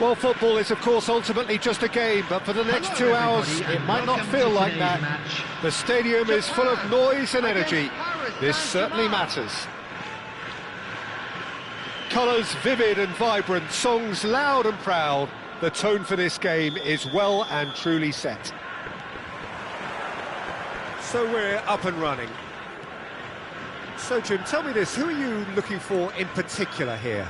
Well, football is, of course, ultimately just a game, but for the next 2 hours, it might not feel like that. The stadium is full of noise and energy. This certainly matters. Colours vivid and vibrant, songs loud and proud. The tone for this game is well and truly set. So we're up and running. So, Jim, tell me this, who are you looking for in particular here?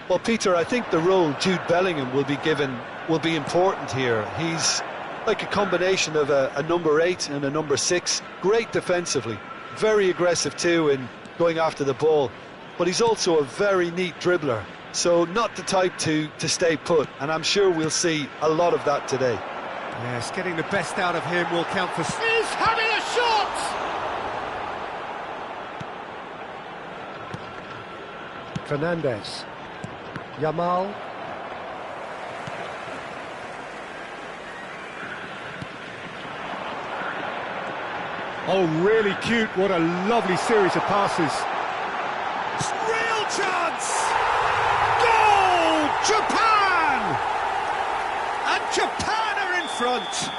Well, Peter, I think the role Jude Bellingham will be given will be important here. He's like a combination of a number 8 and a number 6. Great defensively, very aggressive too in going after the ball. But he's also a very neat dribbler, so not the type to stay put. And I'm sure we'll see a lot of that today. Yes, getting the best out of him will count for... He's having a shot! Fernandez. Yamal. Oh, really cute. What a lovely series of passes. Real chance! Goal! Japan! And Japan are in front.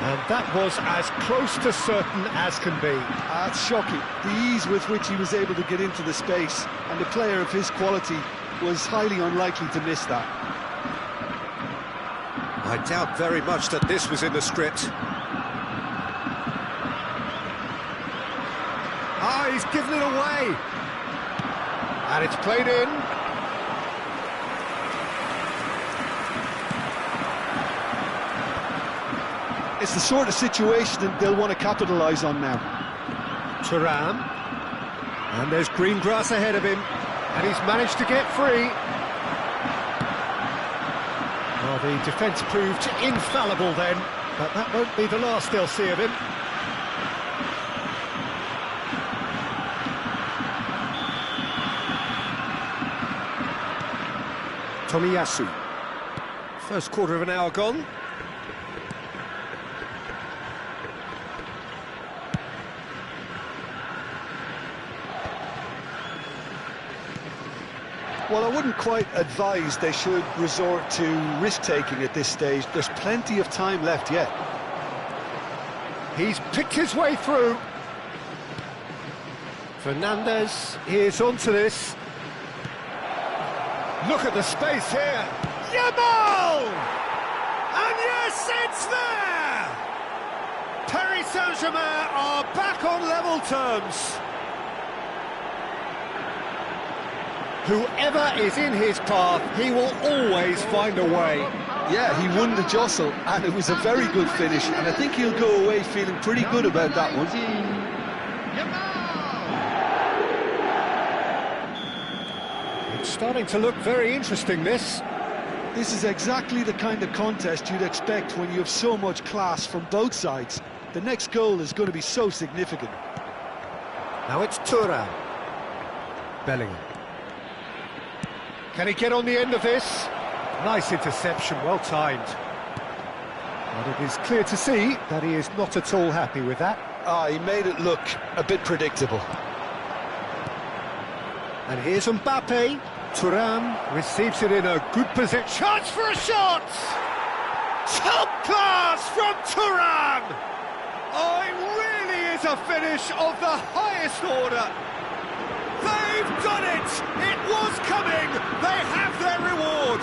And that was as close to certain as can be. That's shocking. The ease with which he was able to get into the space, and a player of his quality was highly unlikely to miss that. I doubt very much that this was in the script. Ah, he's given it away. And it's played in. It's the sort of situation that they'll want to capitalise on now. Thuram. And there's green grass ahead of him. And he's managed to get free. Well, the defence proved infallible then, but that won't be the last they'll see of him. Tomiyasu. First quarter of an hour gone. Well, I wouldn't quite advise they should resort to risk-taking at this stage. There's plenty of time left yet. He's picked his way through. Fernandez is onto this. Look at the space here. Yamal! And yes, it's there! Paris Saint-Germain are back on level terms. Whoever is in his path, he will always find a way. Yeah, he won the jostle, and it was a very good finish, and I think he'll go away feeling pretty good about that one. It's starting to look very interesting, this. This is exactly the kind of contest you'd expect when you have so much class from both sides. The next goal is going to be so significant. Now it's Thuram. Bellingham. Can he get on the end of this? Nice interception, well timed. But it is clear to see that he is not at all happy with that. He made it look a bit predictable. And here's Mbappe. Thuram receives it in a good position. Chance for a shot! Top class from Thuram! Oh, it really is a finish of the highest order. They've done it! It was coming! They have their reward!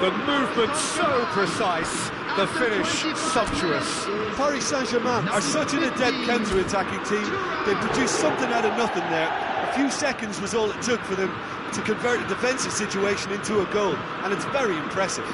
The movement so precise, the finish sumptuous. Paris Saint-Germain are such an adept counter-attacking team. They produced something out of nothing there. A few seconds was all it took for them to convert a defensive situation into a goal, and it's very impressive.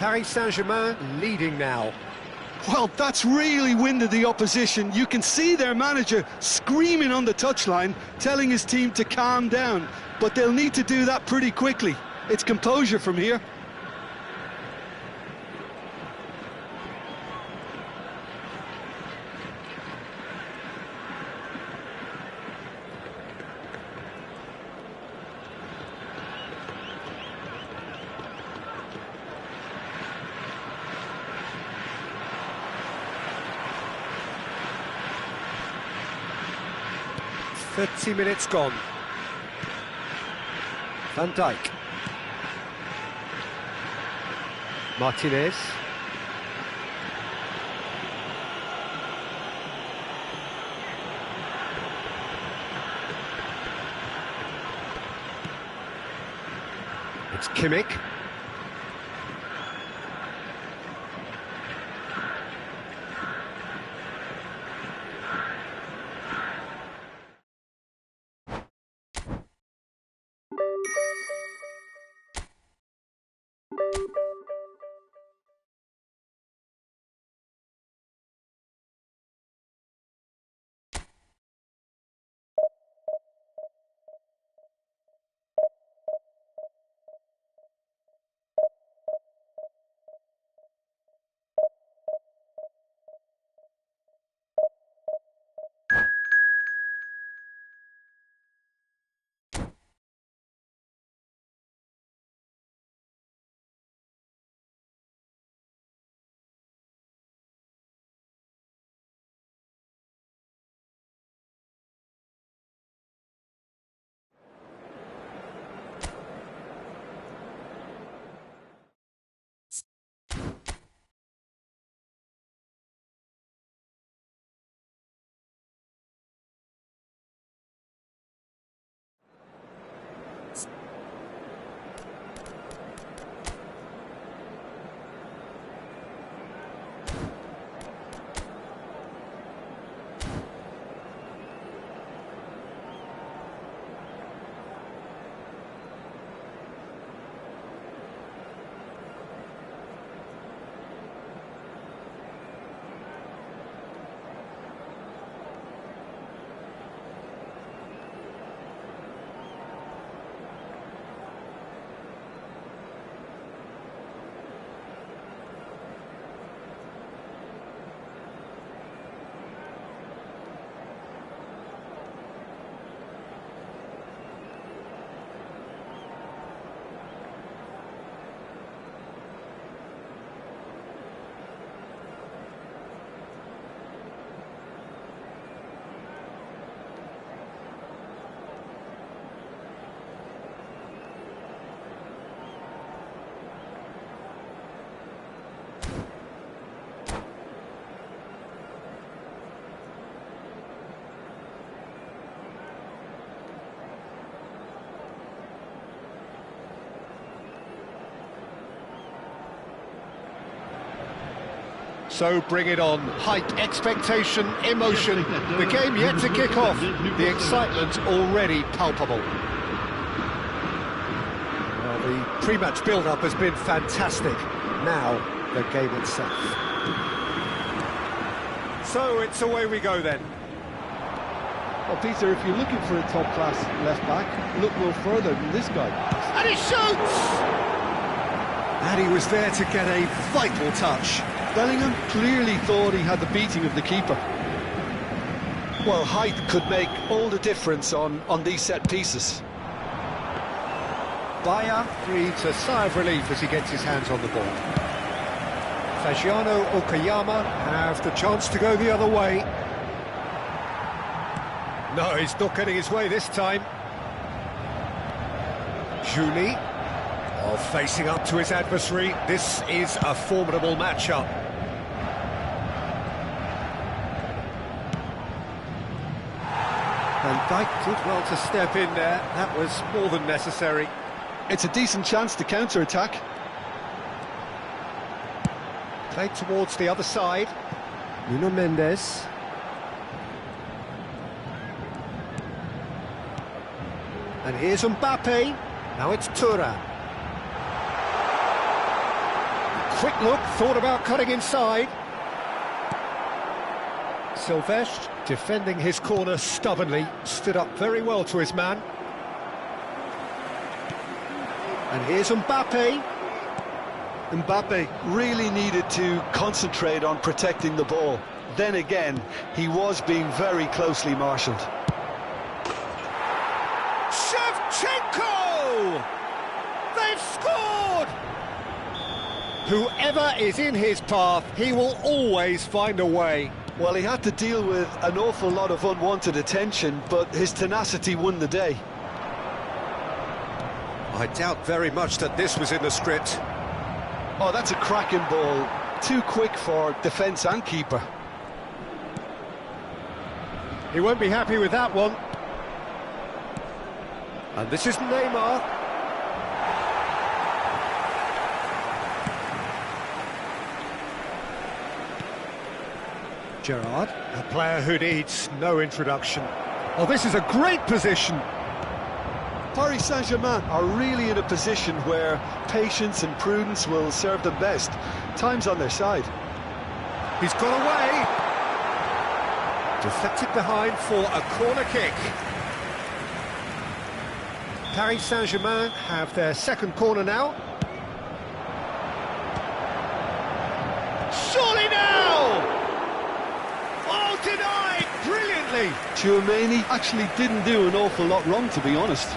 Paris Saint-Germain leading now. Well, that's really winded the opposition. You can see their manager screaming on the touchline, telling his team to calm down. But they'll need to do that pretty quickly. It's composure from here. "30 minutes gone. Van Dijk. Martinez. It's Kimmich. So bring it on. Hype, expectation, emotion. The game yet to kick off. The excitement already palpable. Well, the pre-match build-up has been fantastic. Now, the game itself. So it's away we go then. Well, Peter, if you're looking for a top-class left-back, look no further than this guy. And he shoots! And he was there to get a vital touch. Bellingham clearly thought he had the beating of the keeper. Well, height could make all the difference on these set pieces. Bayer breathes a sigh of relief as he gets his hands on the ball. Fagiano Okayama have the chance to go the other way. No, he's not getting his way this time. Juli, facing up to his adversary. This is a formidable matchup. Van Dijk did well to step in there. That was more than necessary. It's a decent chance to counter-attack. Played towards the other side. Nuno Mendes. And here's Mbappe. Now it's Thuram. quick look, thought about cutting inside. Silvestre, defending his corner stubbornly, stood up very well to his man. And here's Mbappe. Mbappe really needed to concentrate on protecting the ball. Then again, he was being very closely marshalled. Shevchenko! They've scored! Whoever is in his path, he will always find a way. Well, he had to deal with an awful lot of unwanted attention, but his tenacity won the day. I doubt very much that this was in the script. Oh, that's a cracking ball. Too quick for defence and keeper. He won't be happy with that one. And this is Neymar. Gerrard, a player who needs no introduction. Oh, this is a great position. Paris Saint-Germain are really in a position where patience and prudence will serve them best. Time's on their side. He's got away. Deflected behind for a corner kick. Paris Saint-Germain have their second corner now. Surely now! Oh, denied brilliantly. Tchouaméni actually didn't do an awful lot wrong, to be honest.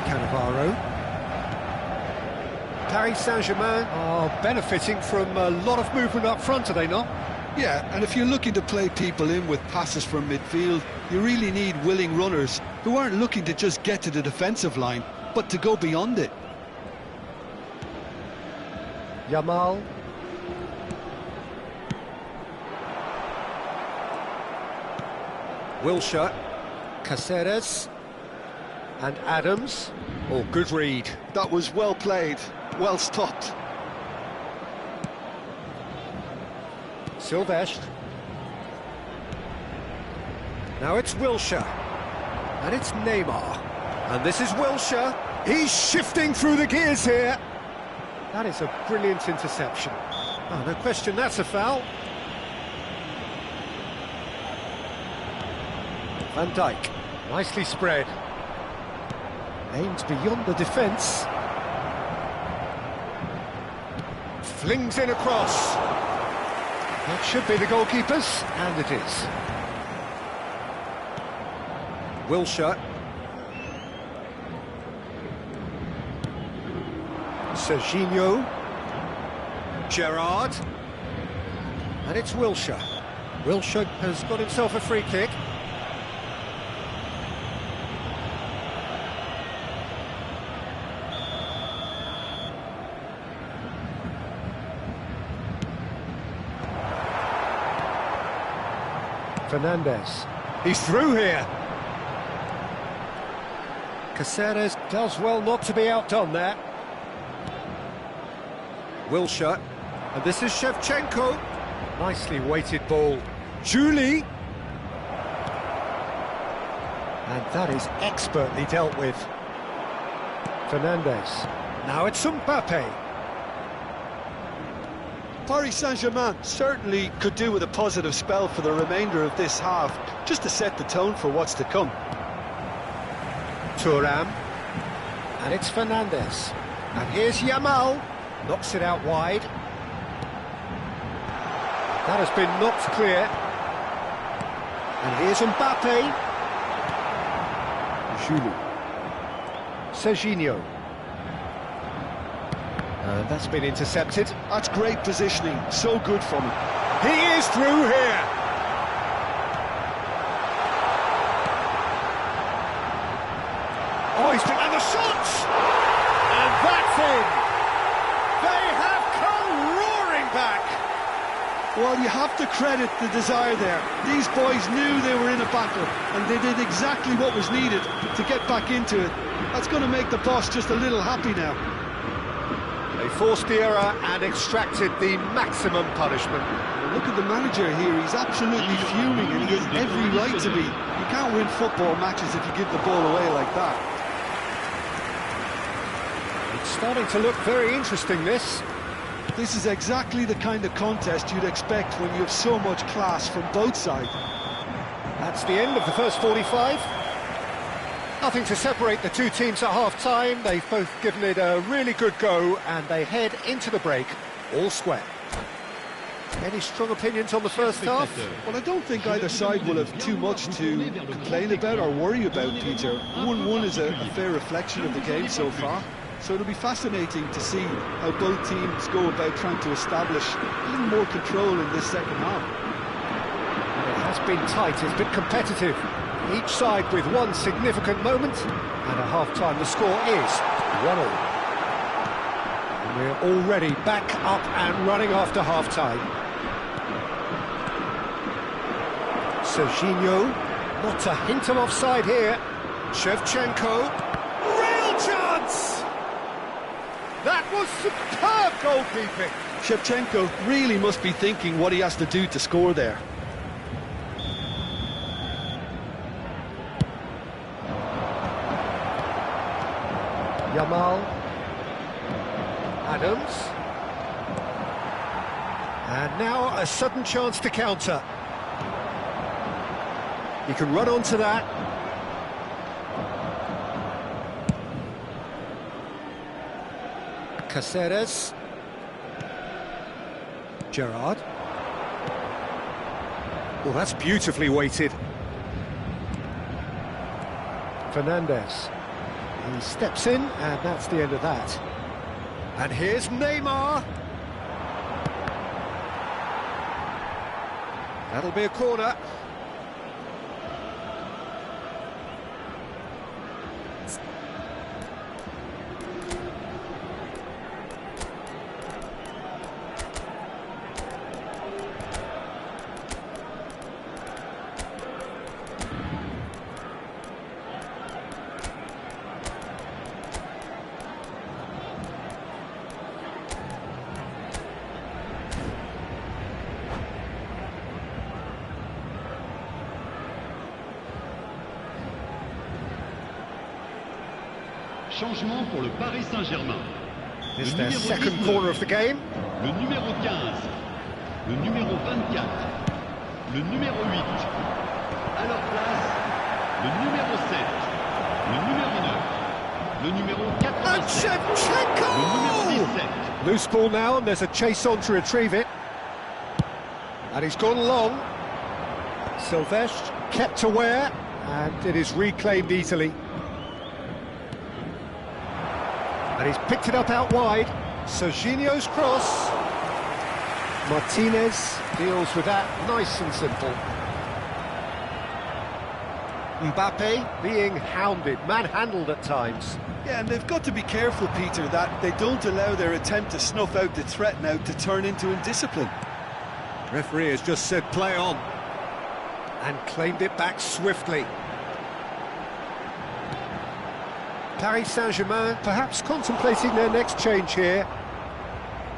Cannavaro. Paris Saint-Germain are benefiting from a lot of movement up front, are they not? Yeah, and if you're looking to play people in with passes from midfield, you really need willing runners who aren't looking to just get to the defensive line, but to go beyond it. Yamal. Wilshere. Caceres. And Adams. Oh, good read. That was well played, well stopped. Silvestre. Now it's Wilshere. And it's Neymar. And this is Wilshere. He's shifting through the gears here. That is a brilliant interception. Oh, no question, that's a foul. Van Dijk. Nicely spread. Aims beyond the defence. Flings in across. That should be the goalkeeper's, and it is. Wilshere. Serginho. Gerrard. And it's Wilshere. Wilshere has got himself a free kick. Fernandes. He's through here. Caceres does well not to be outdone there. Wilshere. And this is Shevchenko. Nicely weighted ball. Julie. And that is expertly dealt with. Fernandes. Now it's Mbappe. Paris Saint-Germain certainly could do with a positive spell for the remainder of this half, just to set the tone for what's to come. Thuram. And it's Fernandes. And here's Yamal. Knocks it out wide. That has been knocked clear. And here's Mbappe. Serginho. That's been intercepted. That's great positioning, so good from him. He is through here. Oh, and the shots! And that's in. They have come roaring back. Well, you have to credit the desire there. These boys knew they were in a battle, and they did exactly what was needed to get back into it. That's going to make the boss just a little happy now. They forced the error and extracted the maximum punishment. Look at the manager here, he's absolutely fuming and he has every right to be. You can't win football matches if you give the ball away like that. It's Starting to look very interesting, this. This is exactly the kind of contest you'd expect when you have so much class from both sides. That's the end of the first 45. Nothing to separate the two teams at half-time. They've both given it a really good go, and they head into the break all square. Any strong opinions on the first half? Well, I don't think either side will have too much to complain about or worry about, Peter. 1-1 is a fair reflection of the game so far. So it'll be fascinating to see how both teams go about trying to establish a little more control in this second half. It has been tight, it's been competitive. Each side with one significant moment, and at half-time the score is 1-all. And we're already back up and running after half-time. Serginho, not a hint of offside here. Shevchenko, real chance! That was superb goalkeeping. Shevchenko really must be thinking what he has to do to score there. Yamal, Adams, and now a sudden chance to counter. He can run onto that. Caceres, Gerrard. Well, that's beautifully weighted. Fernandez. He steps in, and that's the end of that. And here's Neymar. That'll be a corner. Changement pour le Paris Saint-Germain. This is their second corner of the game. Le numéro 15, le numéro 24, le numéro 8. À leur place, le numéro 7, le numéro 9, le numéro 87, le numéro 17. Loose ball now, and there's a chase on to retrieve it. And he's gone long. Silvestre kept aware, and it is reclaimed easily. And he's picked it up out wide. Serginho's cross. Martinez deals with that nice and simple. Mbappe being hounded, manhandled at times. Yeah, and they've got to be careful, Peter, that they don't allow their attempt to snuff out the threat now to turn into indiscipline. Referee has just said play on. And claimed it back swiftly. Paris Saint-Germain perhaps contemplating their next change here.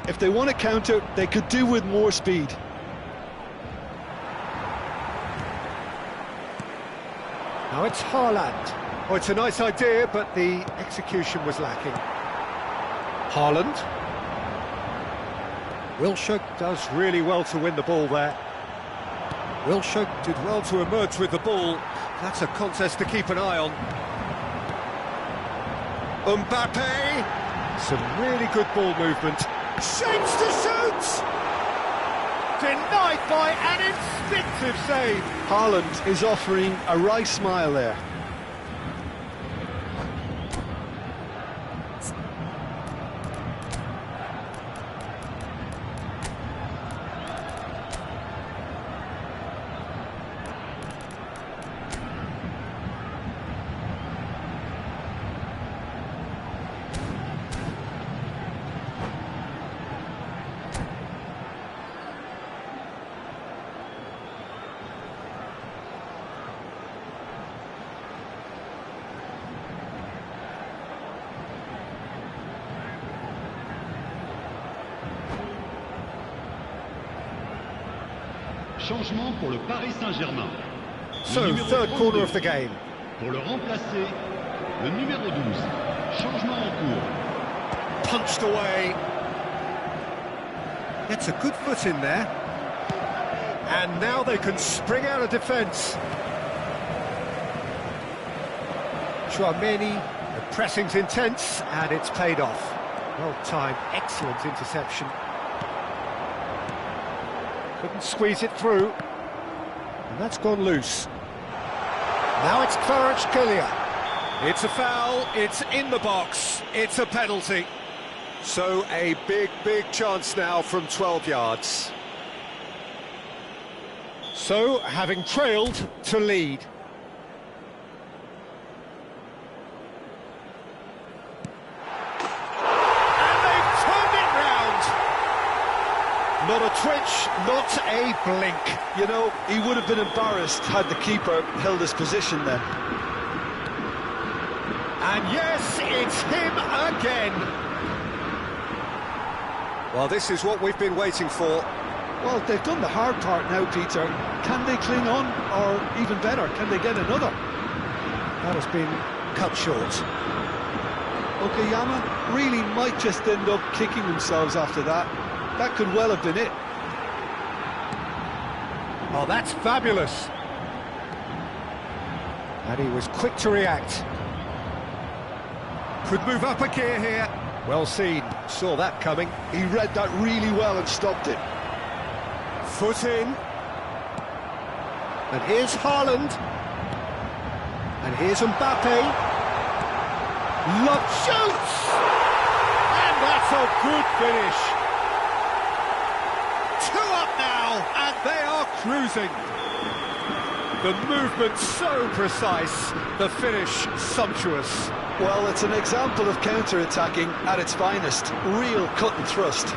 If they want to counter, they could do with more speed. Now it's Haaland. Oh, it's a nice idea, but the execution was lacking. Haaland. Wilshere does really well to win the ball there. Wilshere did well to emerge with the ball. That's a contest to keep an eye on. Mbappe, some really good ball movement. Shapes to shoot! Denied by an instinctive save. Haaland is offering a wry smile there. Changement pour le Paris Saint-Germain. So, third corner of the game. Pour le remplacer, le numéro 12. Changement en cours. punched away. Gets a good foot in there. And now they can spring out of defence. Chouameni, the pressing's intense, and it's paid off. Well-timed, excellent interception. Couldn't squeeze it through. And that's gone loose. Now it's Kvaratskhelia. It's a foul, it's in the box, it's a penalty. So a big chance now from 12 yards. So, having trailed, to lead. And they've turned it round. Not a twitch, not a blink. You know, he would have been embarrassed had the keeper held his position then. And yes, it's him again. Well, this is what we've been waiting for. Well, they've done the hard part now, Peter. Can they cling on, or even better, can they get another? That has been cut short. Okayama really might just end up kicking themselves after that. That could well have been it. Oh, that's fabulous. And he was quick to react. Could move up a gear here. Well seen, saw that coming. He read that really well and stopped it. Foot in. And here's Haaland. And here's Mbappe. Love shoots! And that's a good finish. 2 up now, and they are cruising. The movement so precise, the finish sumptuous. Well, it's an example of counter-attacking at its finest. Real cut and thrust.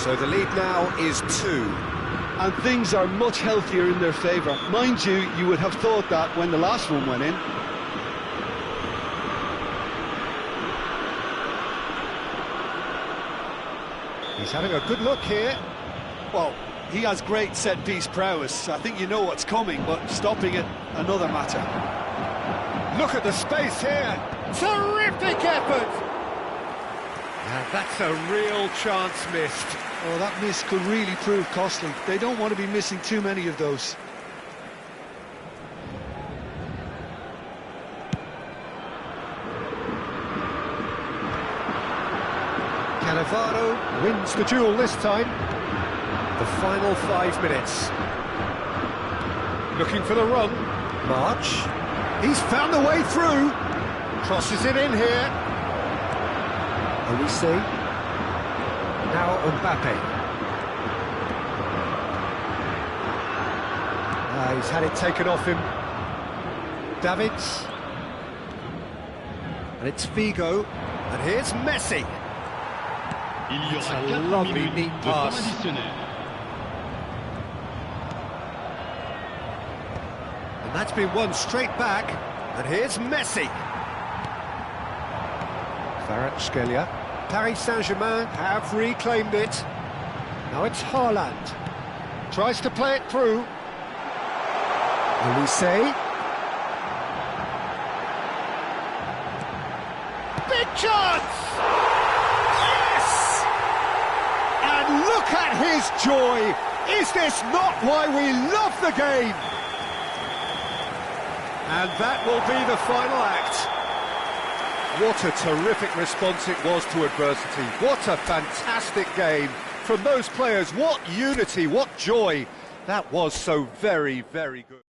So the lead now is 2. And things are much healthier in their favour. Mind you, you would have thought that when the last one went in. He's having a good look here. Well, he has great set-piece prowess. I think you know what's coming, but stopping it, another matter. Look at the space here. Terrific effort. And that's a real chance missed. Oh, that miss could really prove costly. They don't want to be missing too many of those. Cannavaro wins the duel this time. The final 5 minutes. Looking for the run. March. He's found the way through. Crosses it in here. And we see. Now Mbappe. He's had it taken off him. Davids. And it's Figo. And here's Messi. Il y It's aura a 4 lovely, minutes neat de temps pass. additionnel. And that's been won straight back. And here's Messi. Kvaratskhelia. Paris Saint-Germain have reclaimed it. Now it's Haaland. Tries to play it through. Olise. Big chance! Yes! And look at his joy! Is this not why we love the game? And that will be the final act. What a terrific response it was to adversity. What a fantastic game from those players. What unity, what joy. That was so very, very good.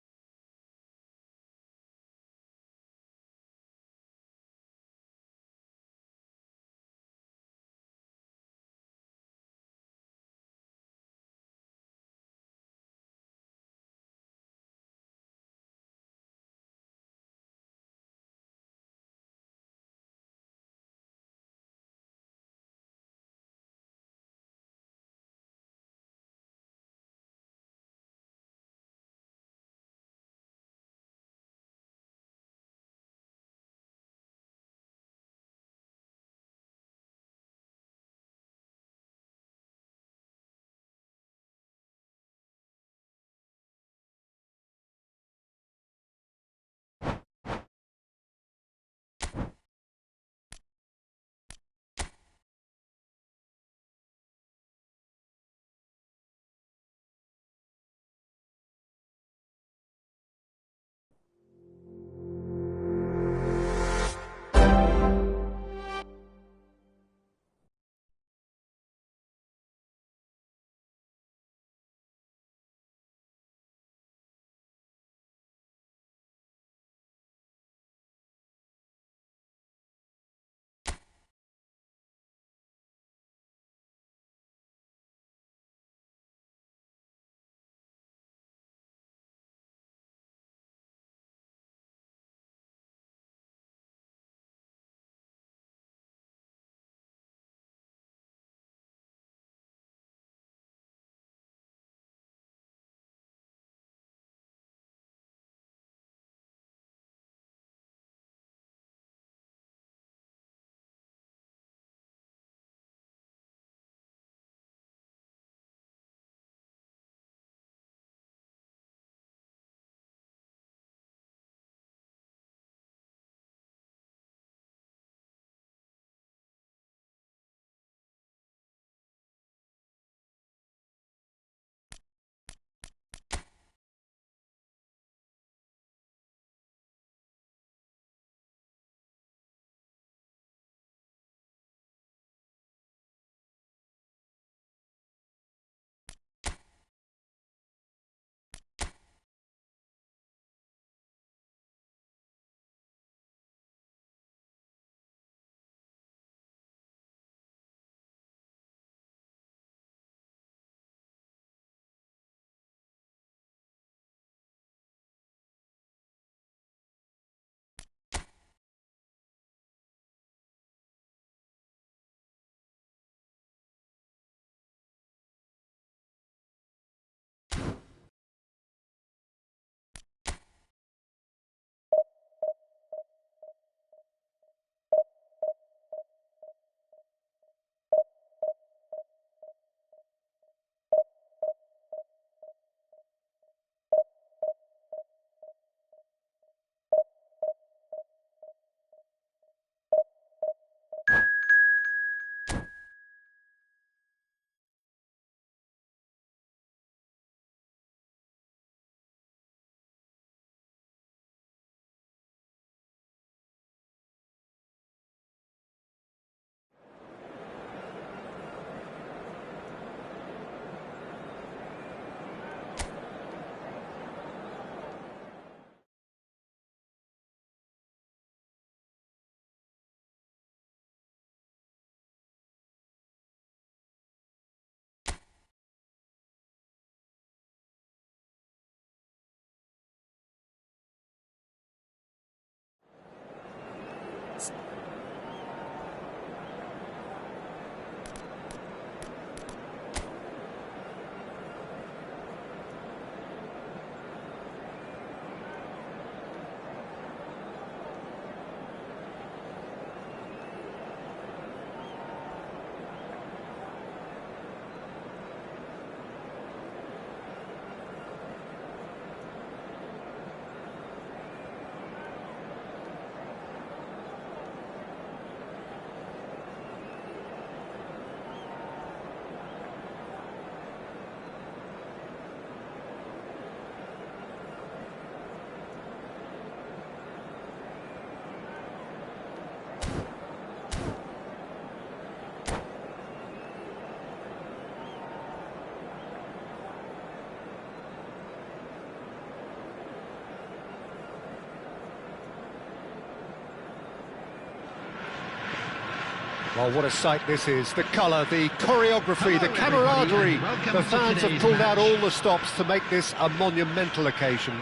Well, what a sight this is. The colour, the choreography, the camaraderie. The fans have pulled out all the stops to make this a monumental occasion.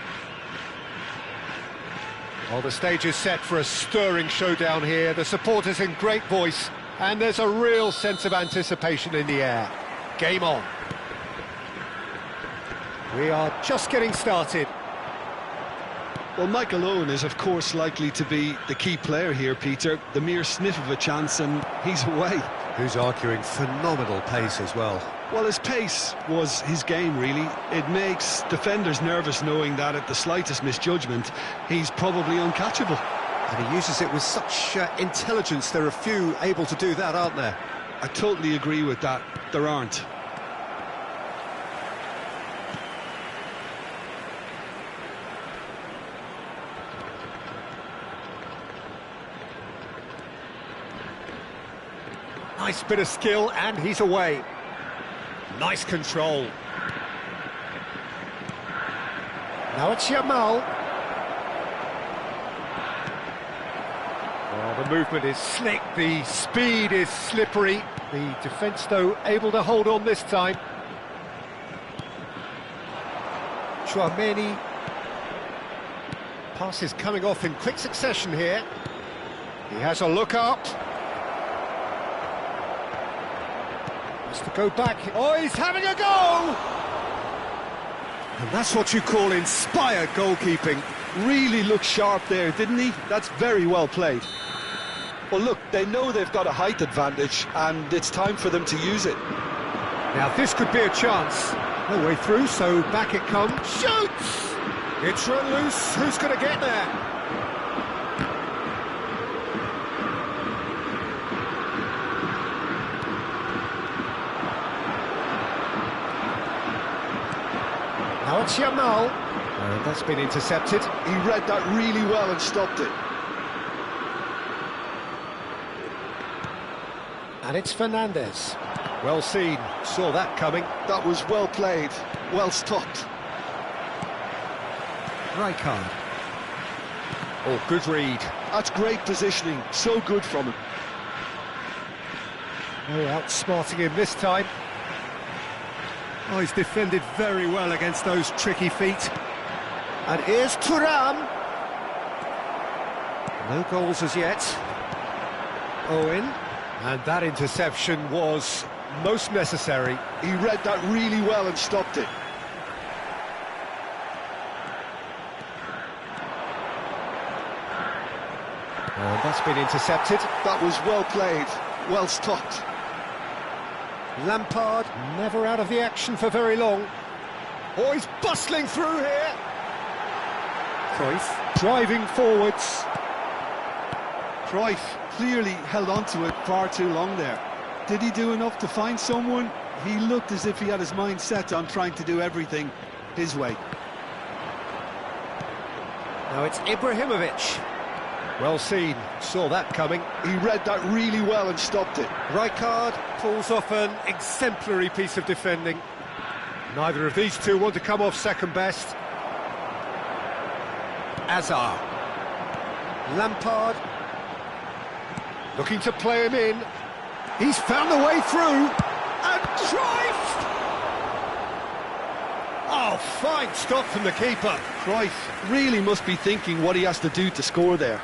Well, the stage is set for a stirring showdown here. The supporters in great voice, and there's a real sense of anticipation in the air. Game on. We are just getting started. Well, Michael Owen is, of course, likely to be the key player here, Peter. The mere sniff of a chance and he's away. Who's arguing phenomenal pace as well. Well, his pace was his game, really. It makes defenders nervous knowing that at the slightest misjudgment, he's probably uncatchable. And he uses it with such intelligence. There are few able to do that, aren't there? I totally agree with that. There aren't. Nice bit of skill, and he's away. Nice control. Now it's Yamal. Well, the movement is slick, the speed is slippery. The defence, though, able to hold on this time. Chouameni. Passes coming off in quick succession here. He has a look up. To go back. Oh, he's having a go! And that's what you call inspired goalkeeping. Really looked sharp there, didn't he? That's very well played. Well, look, they know they've got a height advantage, and it's time for them to use it. Now, this could be a chance. No way through, so back it comes. Shoots! It's run loose. Who's going to get there? Now it's Yamal. That's been intercepted. He read that really well and stopped it. And it's Fernandez. Well seen. Saw that coming. That was well played. Well stopped. Rijkaard. Oh, good read. That's great positioning. So good from him. Oh, outsmarting him this time. Oh, he's defended very well against those tricky feet. And here's Thuram. No goals as yet. Owen. And that interception was most necessary. He read that really well and stopped it. And that's been intercepted. That was well played. Well stopped. Lampard, never out of the action for very long. Oh, he's bustling through here. Cruyff, driving forwards. Cruyff clearly held on to it far too long there. Did he do enough to find someone? He looked as if he had his mind set on trying to do everything his way. Now it's Ibrahimovic. Well seen, saw that coming. He read that really well and stopped it. Rijkaard pulls off an exemplary piece of defending. Neither of these two want to come off second best. Azar. Lampard. Looking to play him in. He's found the way through. And Cruyff! Oh, fine stop from the keeper. Cruyff really must be thinking what he has to do to score there.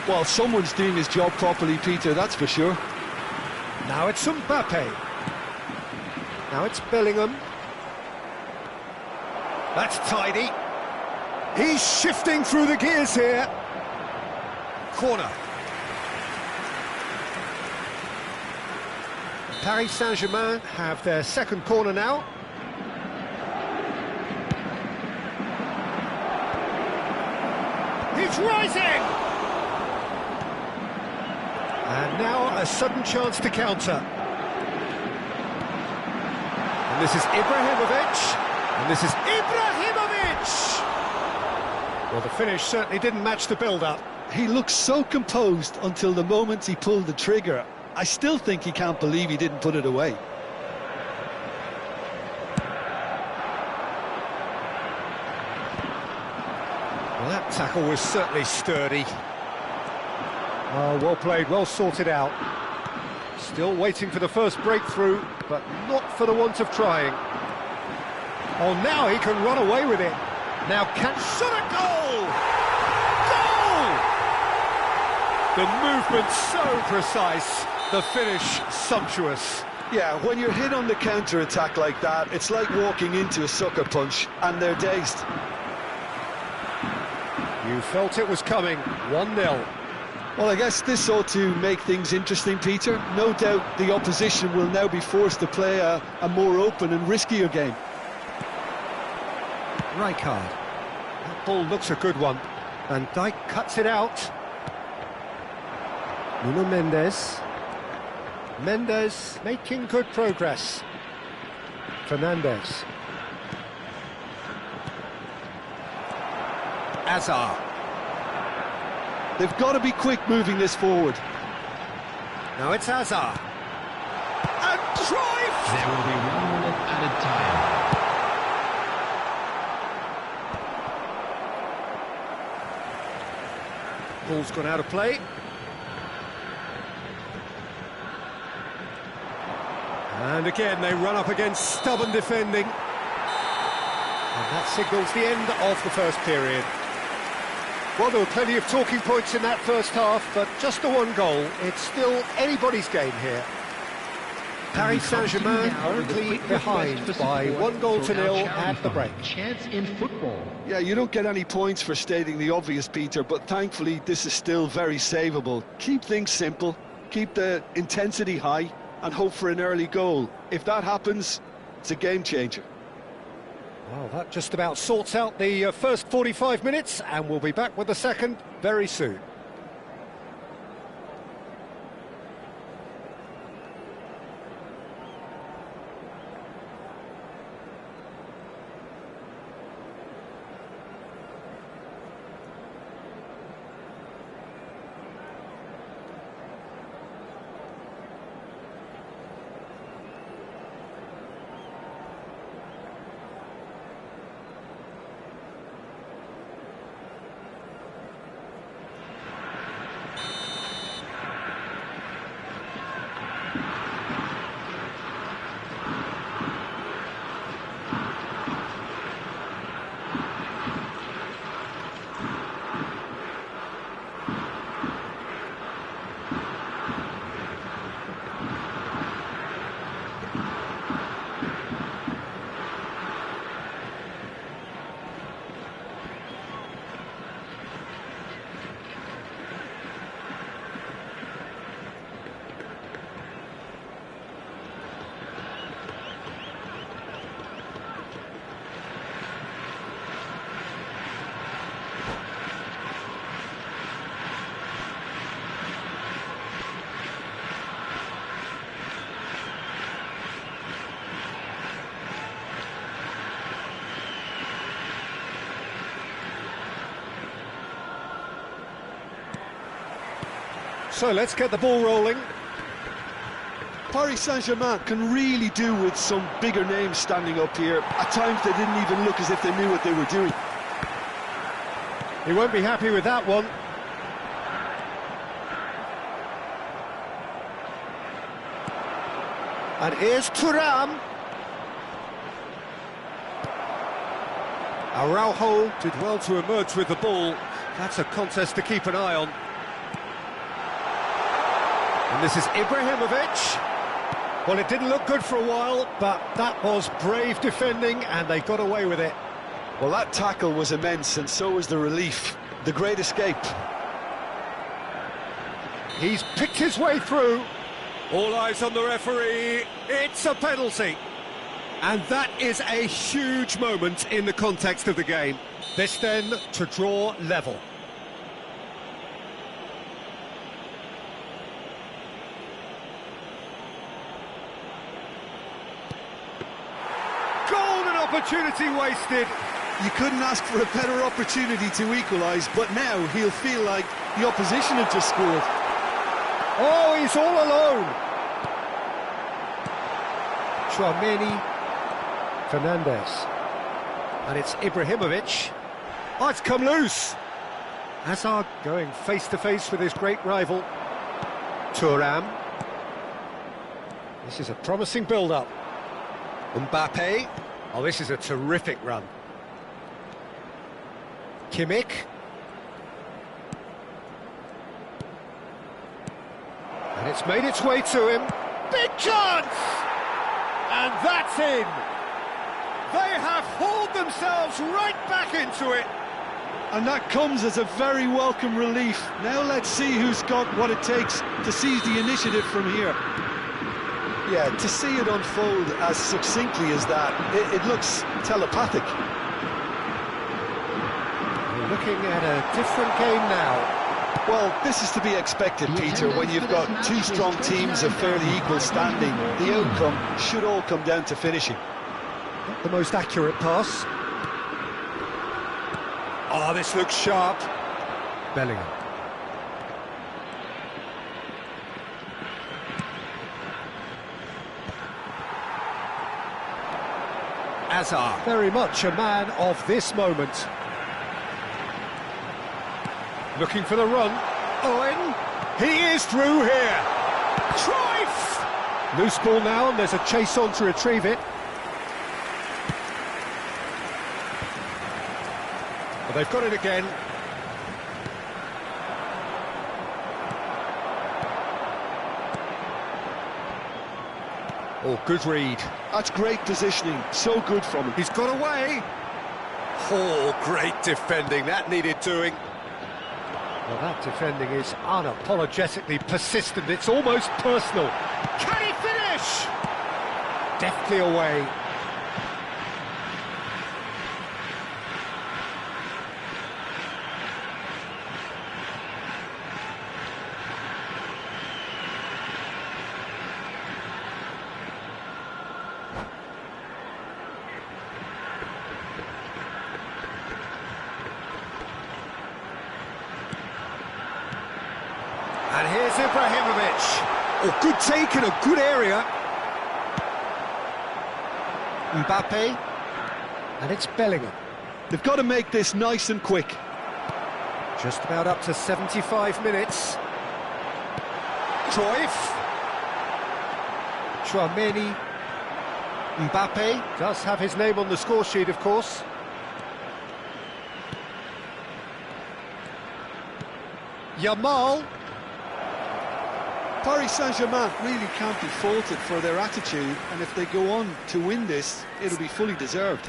Well, someone's doing his job properly, Peter, that's for sure. Now it's Mbappe. Now it's Bellingham. That's tidy. He's shifting through the gears here. Corner. Paris Saint-Germain have their second corner now. He's rising! And now a sudden chance to counter. And this is Ibrahimovic. And this is Ibrahimovic! Well, the finish certainly didn't match the build-up. He looked so composed until the moment he pulled the trigger. I still think he can't believe he didn't put it away. Well, that tackle was certainly sturdy. Oh, well played, well sorted out. Still waiting for the first breakthrough, but not for the want of trying. Oh, now he can run away with it. Now can shot a goal! Goal! The movement so precise, the finish sumptuous. Yeah, when you're hit on the counter-attack like that, it's like walking into a sucker punch, and they're dazed. You felt it was coming, 1-0. Well, I guess this ought to make things interesting, Peter. No doubt the opposition will now be forced to play a more open and riskier game. Rijkaard. That ball looks a good one. Van Dijk cuts it out. Nuno Mendes. Mendes making good progress. Fernandes. Azar. They've got to be quick moving this forward. Now it's Azar. And Cruyff! There will be 1 minute added time. Ball's gone out of play. And again they run up against stubborn defending. And that signals the end of the first period. Well, there were plenty of talking points in that first half, but just the one goal. It's still anybody's game here. Paris Saint-Germain currently behind by 1-0 at the break. Chance in football. Yeah, you don't get any points for stating the obvious, Peter, but thankfully this is still very savable. Keep things simple, keep the intensity high, and hope for an early goal. If that happens, it's a game changer. Well, that just about sorts out the first 45 minutes, and we'll be back with the second very soon. So let's get the ball rolling. Paris Saint-Germain can really do with some bigger names standing up here. At times they didn't even look as if they knew what they were doing. He won't be happy with that one. And here's Thuram. Araujo did well to emerge with the ball. That's a contest to keep an eye on. And this is Ibrahimovic. Well, it didn't look good for a while, but that was brave defending, and they got away with it. Well, that tackle was immense, and so was the relief. The great escape. He's picked his way through. All eyes on the referee. It's a penalty. And that is a huge moment in the context of the game. This then to draw level. Golden opportunity wasted. You couldn't ask for a better opportunity to equalise, but now he'll feel like the opposition have just scored. Oh, he's all alone. Chouameni, Fernandes, and it's Ibrahimovic. Oh, it's come loose. Hazard going face-to-face with his great rival. Thuram. This is a promising build-up. Mbappe. Oh, this is a terrific run. Kimmich. And it's made its way to him. Big chance! And that's in! They have hauled themselves right back into it. And that comes as a very welcome relief. Now let's see who's got what it takes to seize the initiative from here. Yeah, to see it unfold as succinctly as that, it looks telepathic. We're looking at a different game now. Well, this is to be expected, Peter, when you've got two strong teams of fairly equal standing. The outcome should all come down to finishing. Not the most accurate pass. Oh, this looks sharp. Bellingham. Hazard, very much a man of this moment. Looking for the run. Owen, he is through here. Cruyff! Loose ball now, and there's a chase on to retrieve it. Well, they've got it again. Oh, good read. That's great positioning, so good from him. He's got away. Oh, great defending, that needed doing. Well, that defending is unapologetically persistent, it's almost personal. Can he finish? Deftly away. And here's Ibrahimovic. Oh, good take in a good area. Mbappe. And it's Bellingham. They've got to make this nice and quick. Just about up to 75 minutes. Cruyff. Chouameni. Mbappe does have his name on the score sheet, of course. Yamal. Paris Saint-Germain really can't be faulted for their attitude, and if they go on to win this, it'll be fully deserved.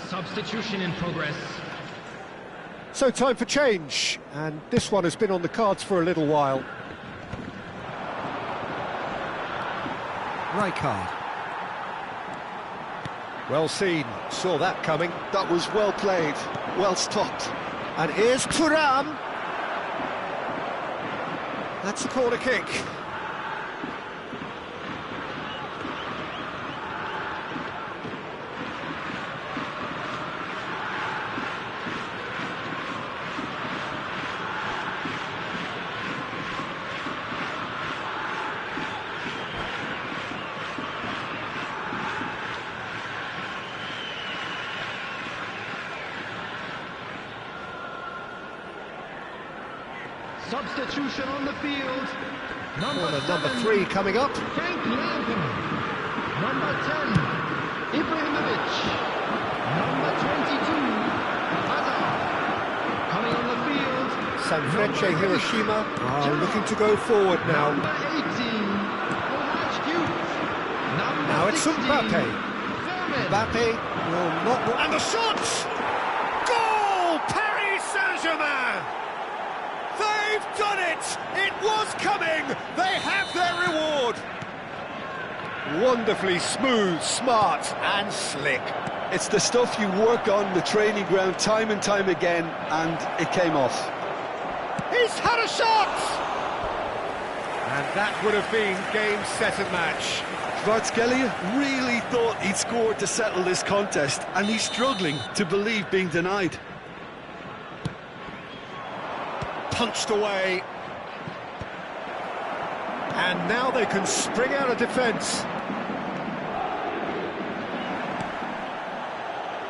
Substitution in progress. So time for change, and this one has been on the cards for a little while. Rijkaard. Well seen, saw that coming. That was well played, well stopped. And here's Thuram. That's a corner kick. Substitution on the field. Number 3 coming up. Frank Lampard. Number 10, Ibrahimovic. Number 22, Hazard. Coming on the field. Sanfrecce Hiroshima are looking to go forward now. Number 18, Now it's Mbappe. Vermin. Mbappe will not... And the shot! was coming! They have their reward! Wonderfully smooth, smart and slick. It's the stuff you work on the training ground time and time again, and it came off. He's had a shot! And that would have been game, set and match. Kvaratskhelia really thought he'd scored to settle this contest, and he's struggling to believe being denied. Punched away. And now they can spring out of defence.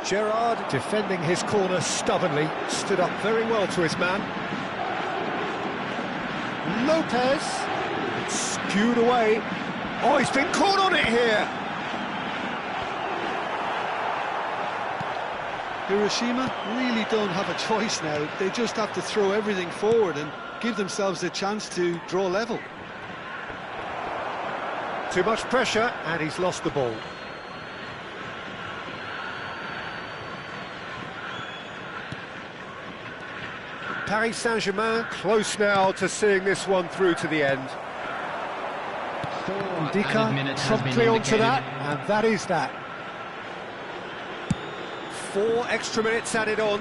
Gerrard, defending his corner stubbornly, stood up very well to his man. Lopez, skewed away. Oh, he's been caught on it here. Hiroshima really don't have a choice now. They just have to throw everything forward and give themselves a chance to draw level. Too much pressure, and he's lost the ball. Paris Saint-Germain close now to seeing this one through to the end. Ndika promptly onto that, and that is that. 4 extra minutes added on.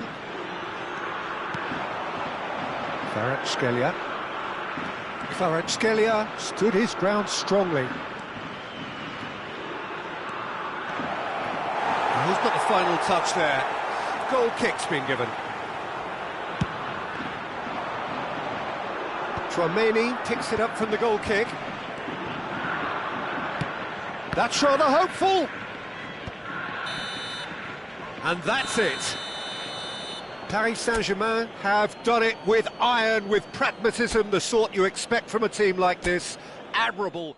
Kvaratskhelia stood his ground strongly. Who's got the final touch there? Goal kick's been given. Tchouaméni picks it up from the goal kick. That's rather hopeful. And that's it. Paris Saint-Germain have done it with iron, with pragmatism, the sort you expect from a team like this. Admirable.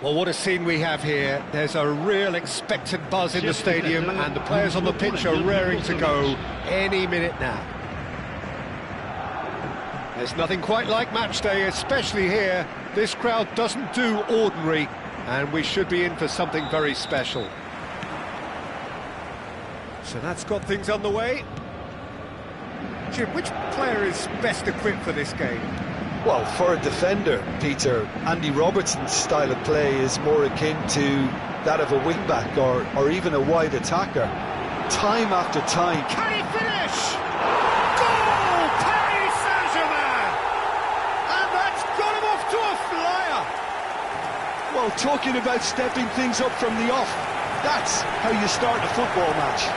Well, what a scene we have here. There's a real expectant buzz in the stadium, and the players on the pitch are raring to go any minute now. There's nothing quite like match day, especially here. This crowd doesn't do ordinary, and we should be in for something very special. So that's got things on the way. Jim, which player is best equipped for this game? Well, for a defender, Peter, Andy Robertson's style of play is more akin to that of a wing-back or even a wide attacker. Time after time. Can he finish? Goal! Paris Saint-Germain! And that's got him off to a flyer! Well, talking about stepping things up from the off, that's how you start a football match.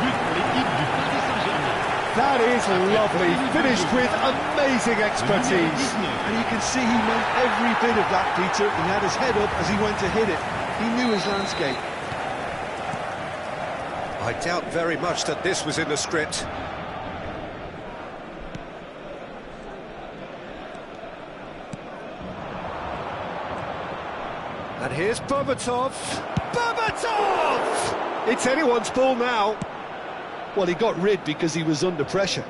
But pour l'équipe du Paris Saint-Germain. That is lovely, finished with amazing expertise. And you can see he meant every bit of that, Peter. He had his head up as he went to hit it. He knew his landscape. I doubt very much that this was in the script. And here's Berbatov. Berbatov! It's anyone's ball now. Well, he got rid because he was under pressure.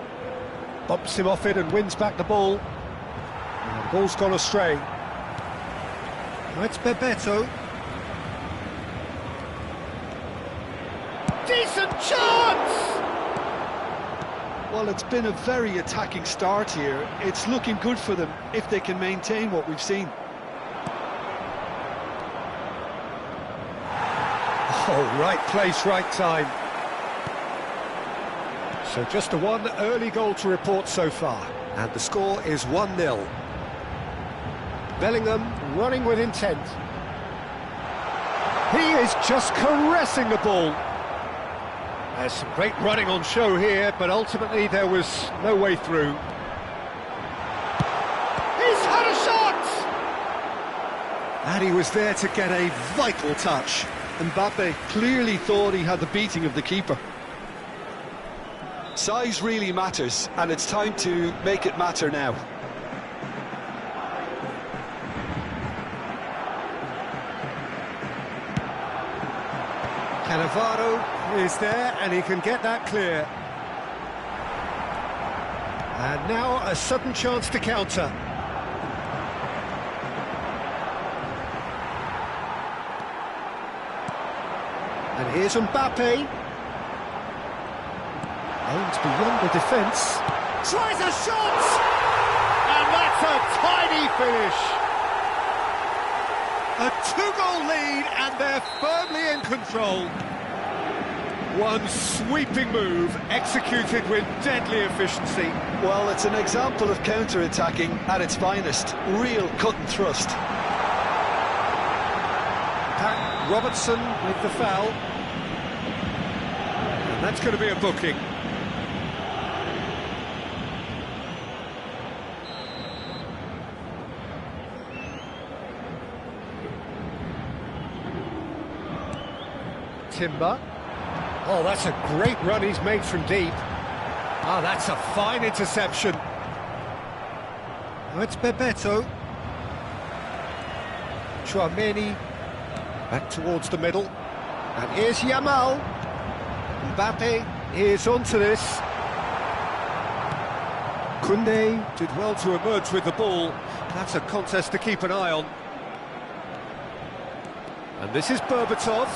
Bumps him off it and wins back the ball. And the ball's gone astray. Now it's Bebeto. Decent chance! Well, it's been a very attacking start here. It's looking good for them if they can maintain what we've seen. Oh, right place, right time. So just a one early goal to report so far. And the score is 1-0. Bellingham running with intent. He is just caressing the ball. There's some great running on show here, but ultimately there was no way through. He's had a shot! And he was there to get a vital touch. Mbappe clearly thought he had the beating of the keeper. Size really matters, and it's time to make it matter now. Cannavaro is there, and he can get that clear. And now a sudden chance to counter. And here's Mbappe. Aims beyond the defence. Tries a shot! And that's a tiny finish. A two-goal lead, and they're firmly in control. One sweeping move, executed with deadly efficiency. Well, it's an example of counter-attacking at its finest. Real cut and thrust. Robertson with the foul. And that's going to be a booking. Timber. Oh, that's a great run he's made from deep. Ah, that's a fine interception. Now it's Bebeto. Chouameni back towards the middle. And here's Yamal. Mbappe is onto this. Koundé did well to emerge with the ball. That's a contest to keep an eye on. And this is Berbatov.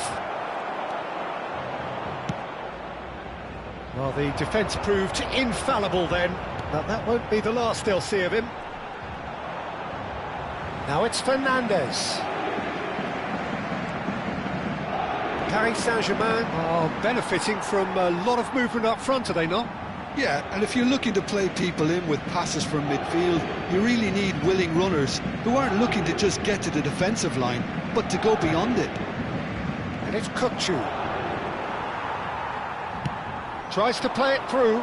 Well, the defence proved infallible then, but that won't be the last they'll see of him. Now it's Fernandes. Paris Saint-Germain are benefiting from a lot of movement up front, are they not? Yeah, and if you're looking to play people in with passes from midfield, you really need willing runners who aren't looking to just get to the defensive line, but to go beyond it. And it's Kukçu. Tries to play it through.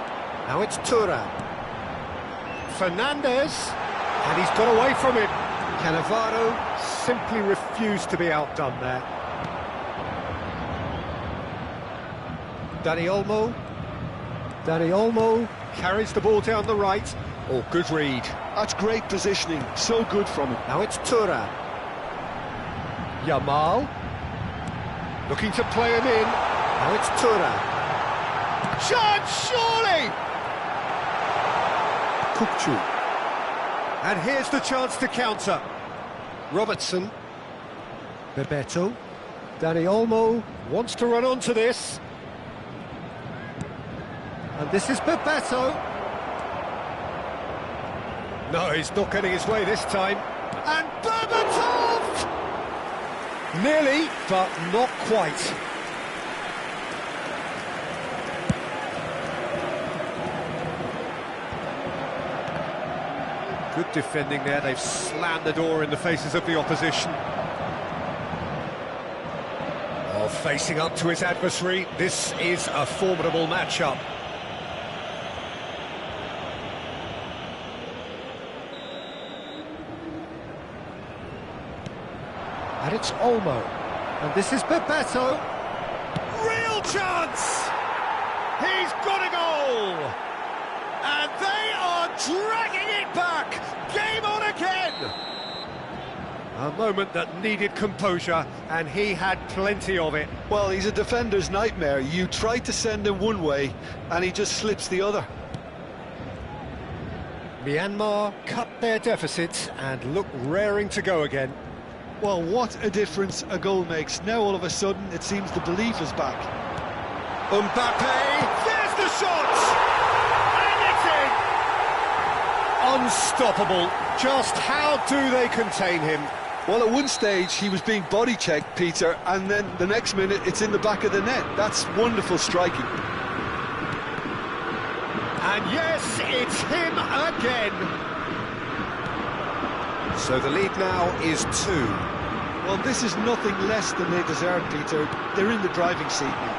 Now it's Thuram. Fernandes. And he's got away from it. Cannavaro simply refused to be outdone there. Dani Olmo. Dani Olmo carries the ball down the right. Oh, good read. That's great positioning, so good from him. Now it's Thuram. Yamal. Looking to play him in. Now it's Thuram. Chance, surely! Kukçu. And here's the chance to counter. Robertson. Bebeto. Dani Olmo wants to run onto this. And this is Bebeto. No, he's not getting his way this time. And Berbatov! Nearly, but not quite. Good defending there. They've slammed the door in the faces of the opposition. Oh, facing up to his adversary. This is a formidable matchup. And it's Olmo. And this is Bebeto. Real chance! He's got a goal! And they are dragging it back! Game on again! A moment that needed composure, and he had plenty of it. Well, he's a defender's nightmare. You try to send him one way, and he just slips the other. Myanmar cut their deficit and look raring to go again. Well, what a difference a goal makes. Now all of a sudden it seems the belief is back. Mbappe, there's the shot! And it's in! Unstoppable. Just how do they contain him? Well, at one stage he was being body checked, Peter, and then the next minute it's in the back of the net. That's wonderful striking. And yes, it's him again. So the lead now is 2. Well, this is nothing less than they deserve, Peter. They're in the driving seat now.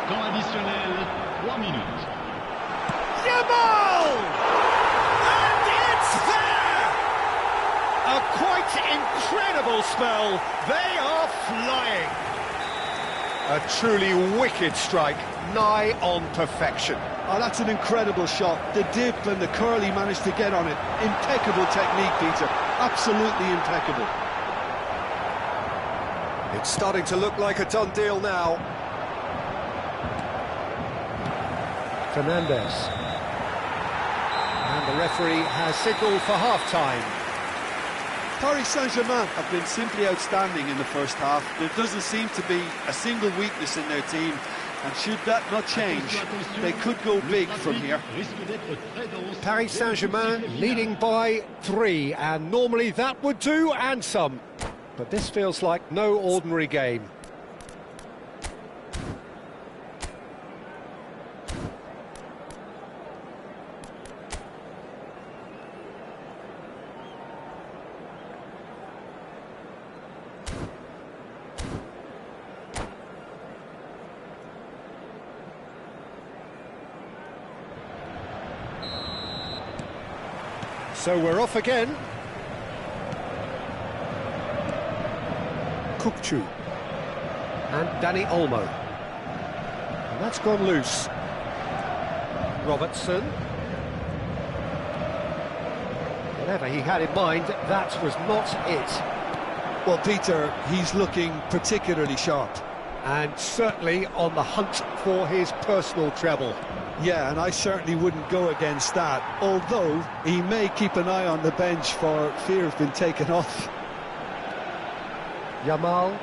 Temps additionnel, 3 minutes. Yamal! And it's there! A quite incredible spell. They are flying. A truly wicked strike, nigh on perfection. Oh, that's an incredible shot. The dip and the curl he managed to get on it. Impeccable technique, Peter. Absolutely impeccable. It's starting to look like a done deal now. Fernandez. And the referee has signalled for half-time. Paris Saint-Germain have been simply outstanding in the first half. There doesn't seem to be a single weakness in their team. And should that not change, they could go big from here. Paris Saint-Germain leading by 3, and normally that would do, and some. But this feels like no ordinary game. So we're off again. Kukçu. And Dani Olmo. And that's gone loose. Robertson. Whatever he had in mind, that was not it. Well, Peter, he's looking particularly sharp. And certainly on the hunt for his personal treble. Yeah, and I certainly wouldn't go against that, although he may keep an eye on the bench for fear of being taken off. Yamal.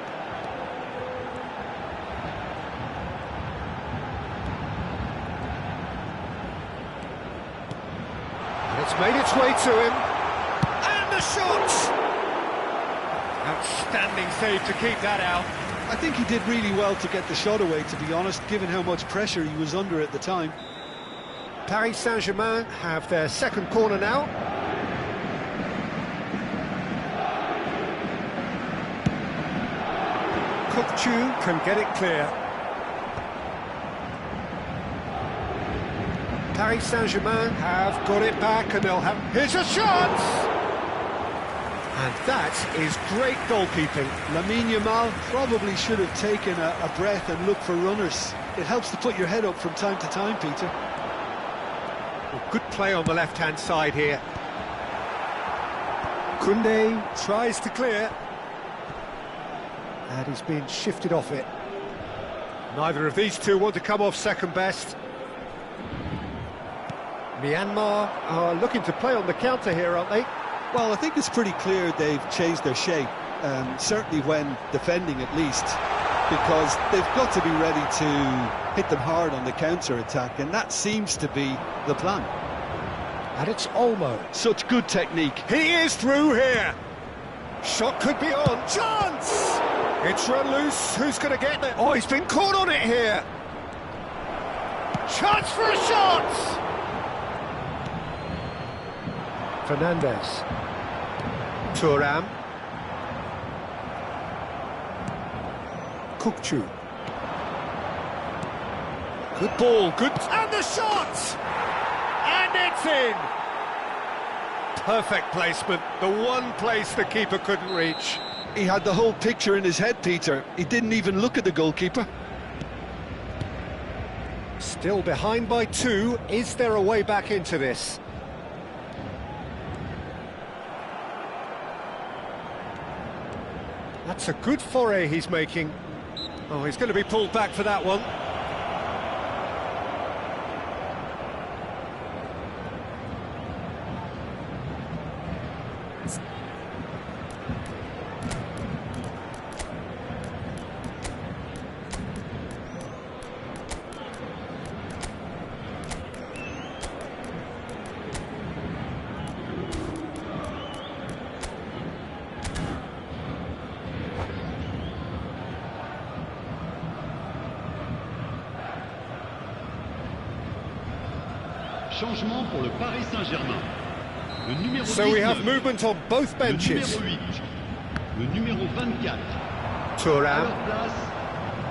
And it's made its way to him. And the shot! Outstanding save to keep that out. I think he did really well to get the shot away, to be honest, given how much pressure he was under at the time. Paris Saint-Germain have their second corner now. Kukçu can get it clear. Paris Saint-Germain have got it back and they'll have... Here's a chance! And that is great goalkeeping. Lamine Yamal probably should have taken a breath and looked for runners. It helps to put your head up from time to time, Peter. Well, good play on the left-hand side here. Koundé tries to clear. And he's been shifted off it. Neither of these two want to come off second best. Myanmar are looking to play on the counter here, aren't they? Well, I think it's pretty clear they've changed their shape, certainly when defending at least, because they've got to be ready to hit them hard on the counter-attack, and that seems to be the plan. And it's Olmo. Such good technique. He is through here. Shot could be on. Chance! It's run loose. Who's going to get it? Oh, he's been caught on it here. Chance for a shot! Fernandez. Thuram. Kukçu. Good ball, good... And the shot! And it's in! Perfect placement, the one place the keeper couldn't reach. He had the whole picture in his head, Peter. He didn't even look at the goalkeeper. Still behind by 2. Is there a way back into this? That's a good foray he's making. Oh, he's going to be pulled back for that one. Changement pour le Paris Saint-Germain. Le numéro 19. So we have movement on both benches. Le numéro 8. Le numéro 24. À Thuram leur place,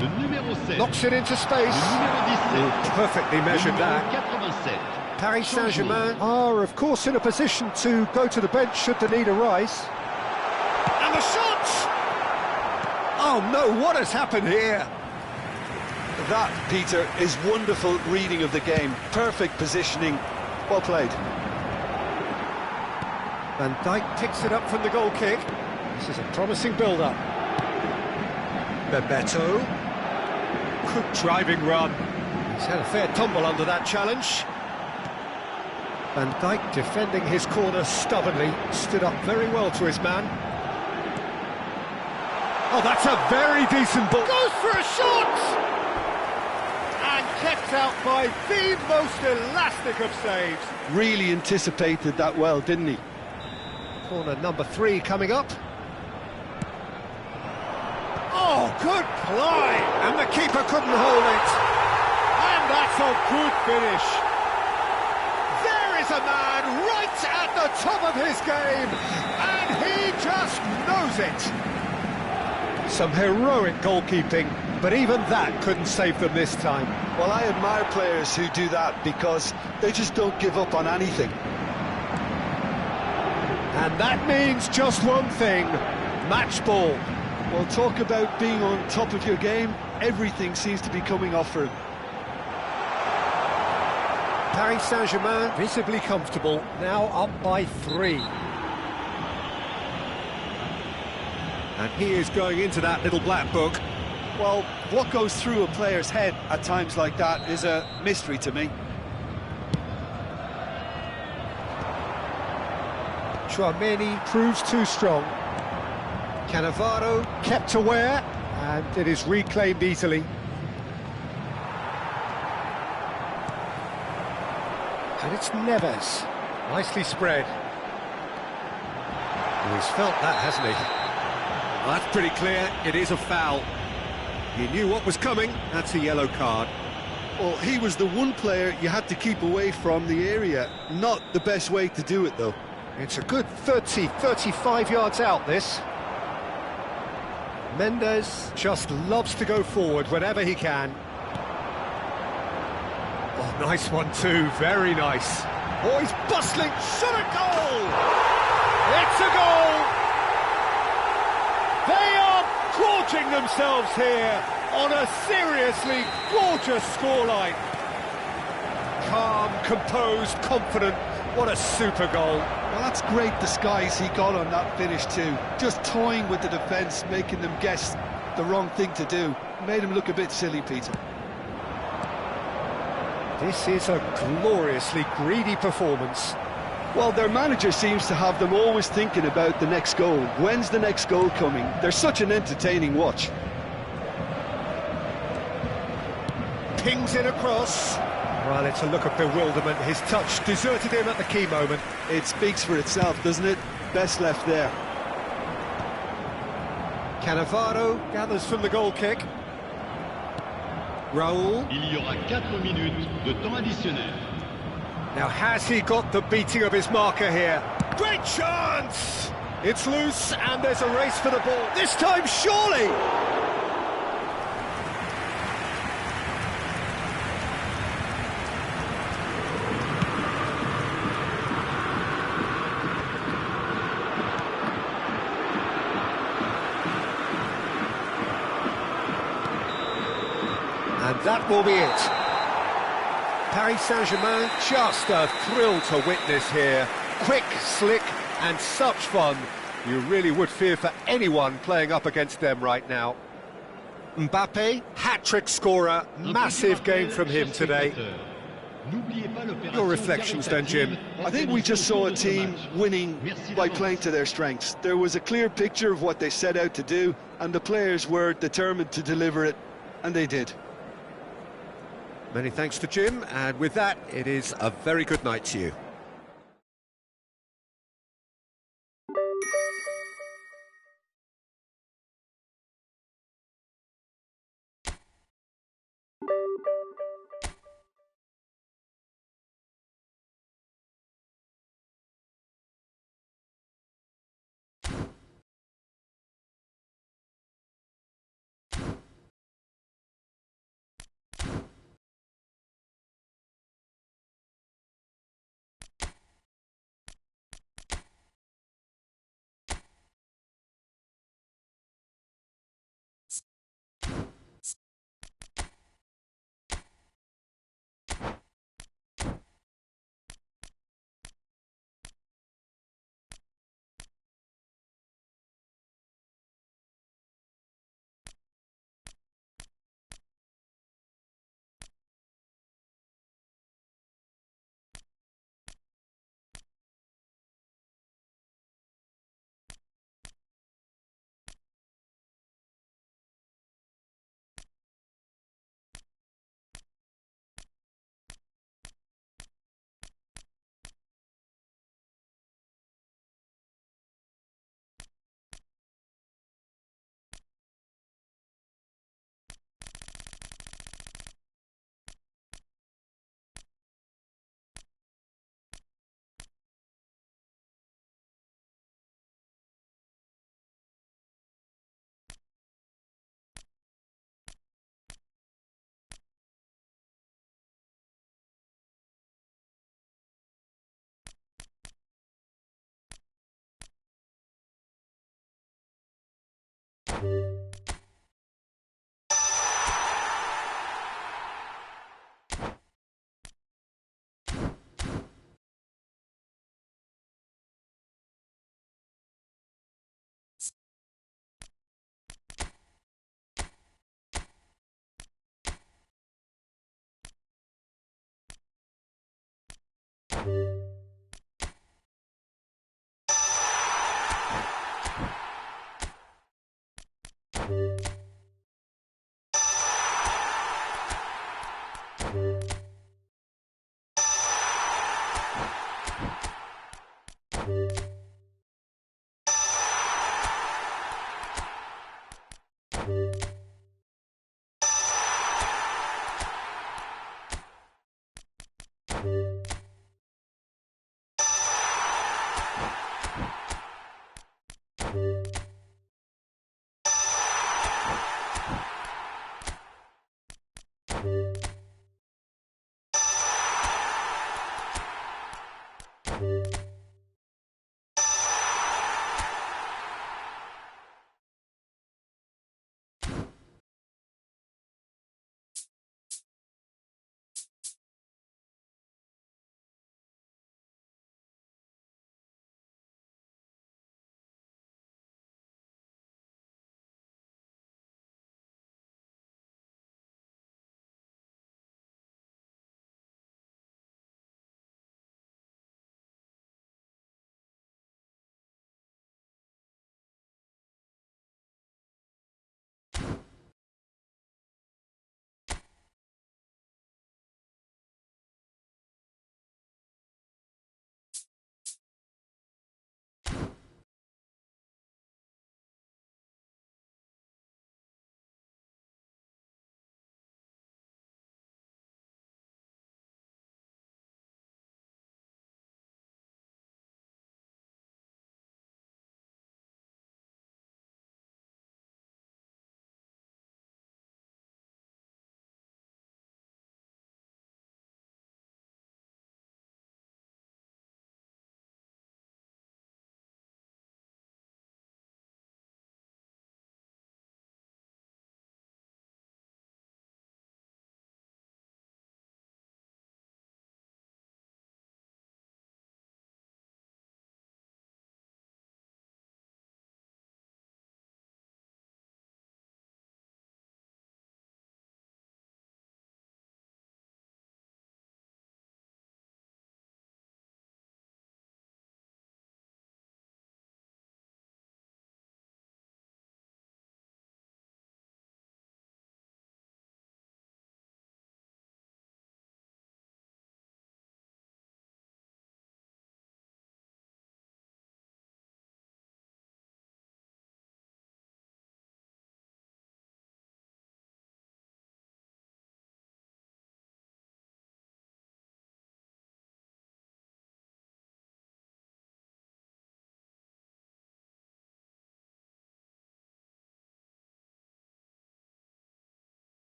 le numéro 7. knocks it into space. Le numéro 17. Perfectly measured le that. numéro 87. Paris Saint-Germain are, of course, in a position to go to the bench should the need arise. And the shot! Oh no, what has happened here? That, Peter, is wonderful reading of the game. Perfect positioning. Well played. Van Dijk picks it up from the goal kick. This is a promising build-up. Bebeto. Good driving run. He's had a fair tumble under that challenge. Van Dijk defending his corner stubbornly. Stood up very well to his man. Oh, that's a very decent ball. Goes for a shot! And kept out by the most elastic of saves. Really anticipated that well, didn't he? Corner number 3 coming up. Oh, good play! And the keeper couldn't hold it. And that's a good finish. There is a man right at the top of his game. And he just knows it. Some heroic goalkeeping, but even that couldn't save them this time. Well, I admire players who do that because they just don't give up on anything. And that means just one thing, match ball. Well, talk about being on top of your game. Everything seems to be coming off for him. Paris Saint-Germain visibly comfortable, now up by 3. And he is going into that little black book. Well, what goes through a player's head at times like that is a mystery to me. Chouameni proves too strong. Cannavaro kept aware, and it is reclaimed easily. And it's Neves, nicely spread. Well, he's felt that, hasn't he? Well, that's pretty clear, it is a foul. He knew what was coming, that's a yellow card. Well, he was the one player you had to keep away from the area. Not the best way to do it, though. It's a good 30, 35 yards out, this. Mendes just loves to go forward whenever he can. Oh, nice one too, very nice. Oh, he's bustling, shot a goal! It's a goal! They are gorging themselves here on a seriously gorgeous scoreline. Calm, composed, confident, what a super goal. Well, that's great disguise he got on that finish too. Just toying with the defence, making them guess the wrong thing to do. Made him look a bit silly, Peter. This is a gloriously greedy performance. Well, their manager seems to have them always thinking about the next goal. When's the next goal coming? They're such an entertaining watch. Pings it across. Well, it's a look of bewilderment. His touch deserted him at the key moment. It speaks for itself, doesn't it? Best left there. Cannavaro gathers from the goal kick. Raul. Il y aura 4 minutes de temps additionnel. Now, has he got the beating of his marker here? Great chance! It's loose, and there's a race for the ball. This time, surely! And that will be it. Paris Saint-Germain, just a thrill to witness here. Quick, slick, and such fun. You really would fear for anyone playing up against them right now. Mbappe, hat-trick scorer, massive game from him today. Your reflections then, Jim? I think we just saw a team winning by playing to their strengths. There was a clear picture of what they set out to do, and the players were determined to deliver it, and they did. Many thanks to Jim, and with that, it is a very good night to you.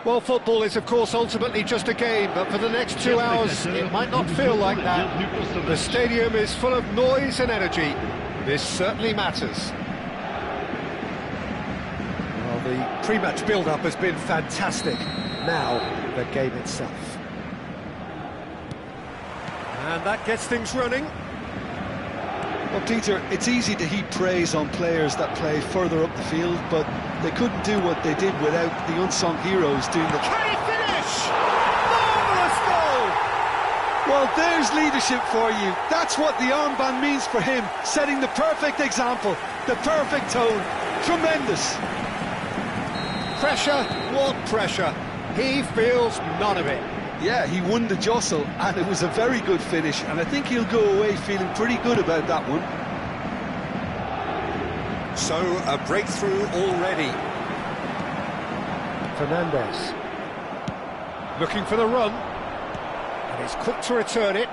Well, football is, of course, ultimately just a game, but for the next 2 hours, it might not feel like that. The stadium is full of noise and energy. This certainly matters. Well, the pre-match build-up has been fantastic. Now, the game itself. And that gets things running. Well, Peter, it's easy to heap praise on players that play further up the field, but they couldn't do what they did without the unsung heroes doing the... Can he finish? Marvellous goal! Well, there's leadership for you. That's what the armband means for him, setting the perfect example, the perfect tone. Tremendous. Pressure? What pressure? He feels none of it. Yeah, he won the jostle, and it was a very good finish, and I think he'll go away feeling pretty good about that one. So, a breakthrough already. Fernandez. Looking for the run. And he's quick to return it.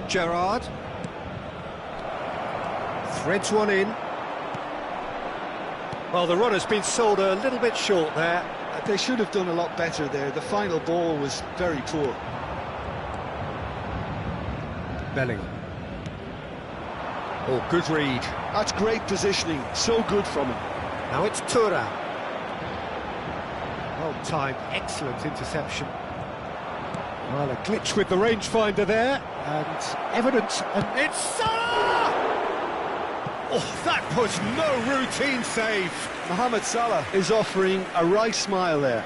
Gerrard. Threads one in. Well, the run has been sold a little bit short there. They should have done a lot better there. The final ball was very poor. Bellingham. Oh, good read. That's great positioning. So good from him. Now it's Thuram. Well timed, excellent interception. Well, a glitch with the rangefinder there, and evidence, and it's Salah! Oh, that was no routine save. Mohamed Salah is offering a wry smile there.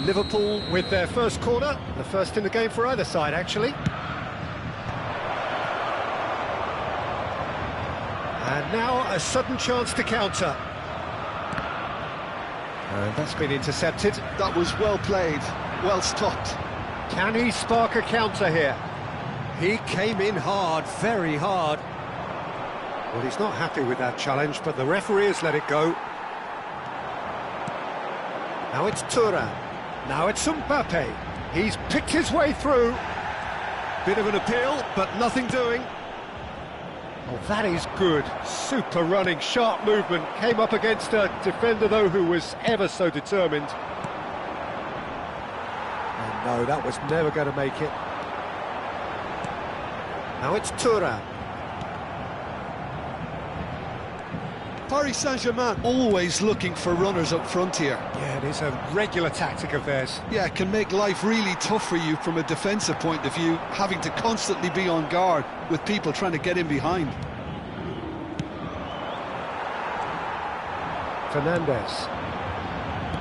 Liverpool with their first corner, the first in the game for either side, actually. And now a sudden chance to counter. And that's been intercepted. That was well played, well stopped. Can he spark a counter here? He came in hard, very hard. Well, he's not happy with that challenge, but the referee has let it go. Now it's Thuram. Now it's Mbappe. He's picked his way through. Bit of an appeal, but nothing doing. Oh, that is good. Super running, sharp movement. Came up against a defender, though, who was ever so determined. And no, that was never going to make it. Now it's Thuram. Paris Saint-Germain always looking for runners up front here. Yeah, it is a regular tactic of theirs. Yeah, it can make life really tough for you from a defensive point of view, having to constantly be on guard with people trying to get in behind. Fernandez.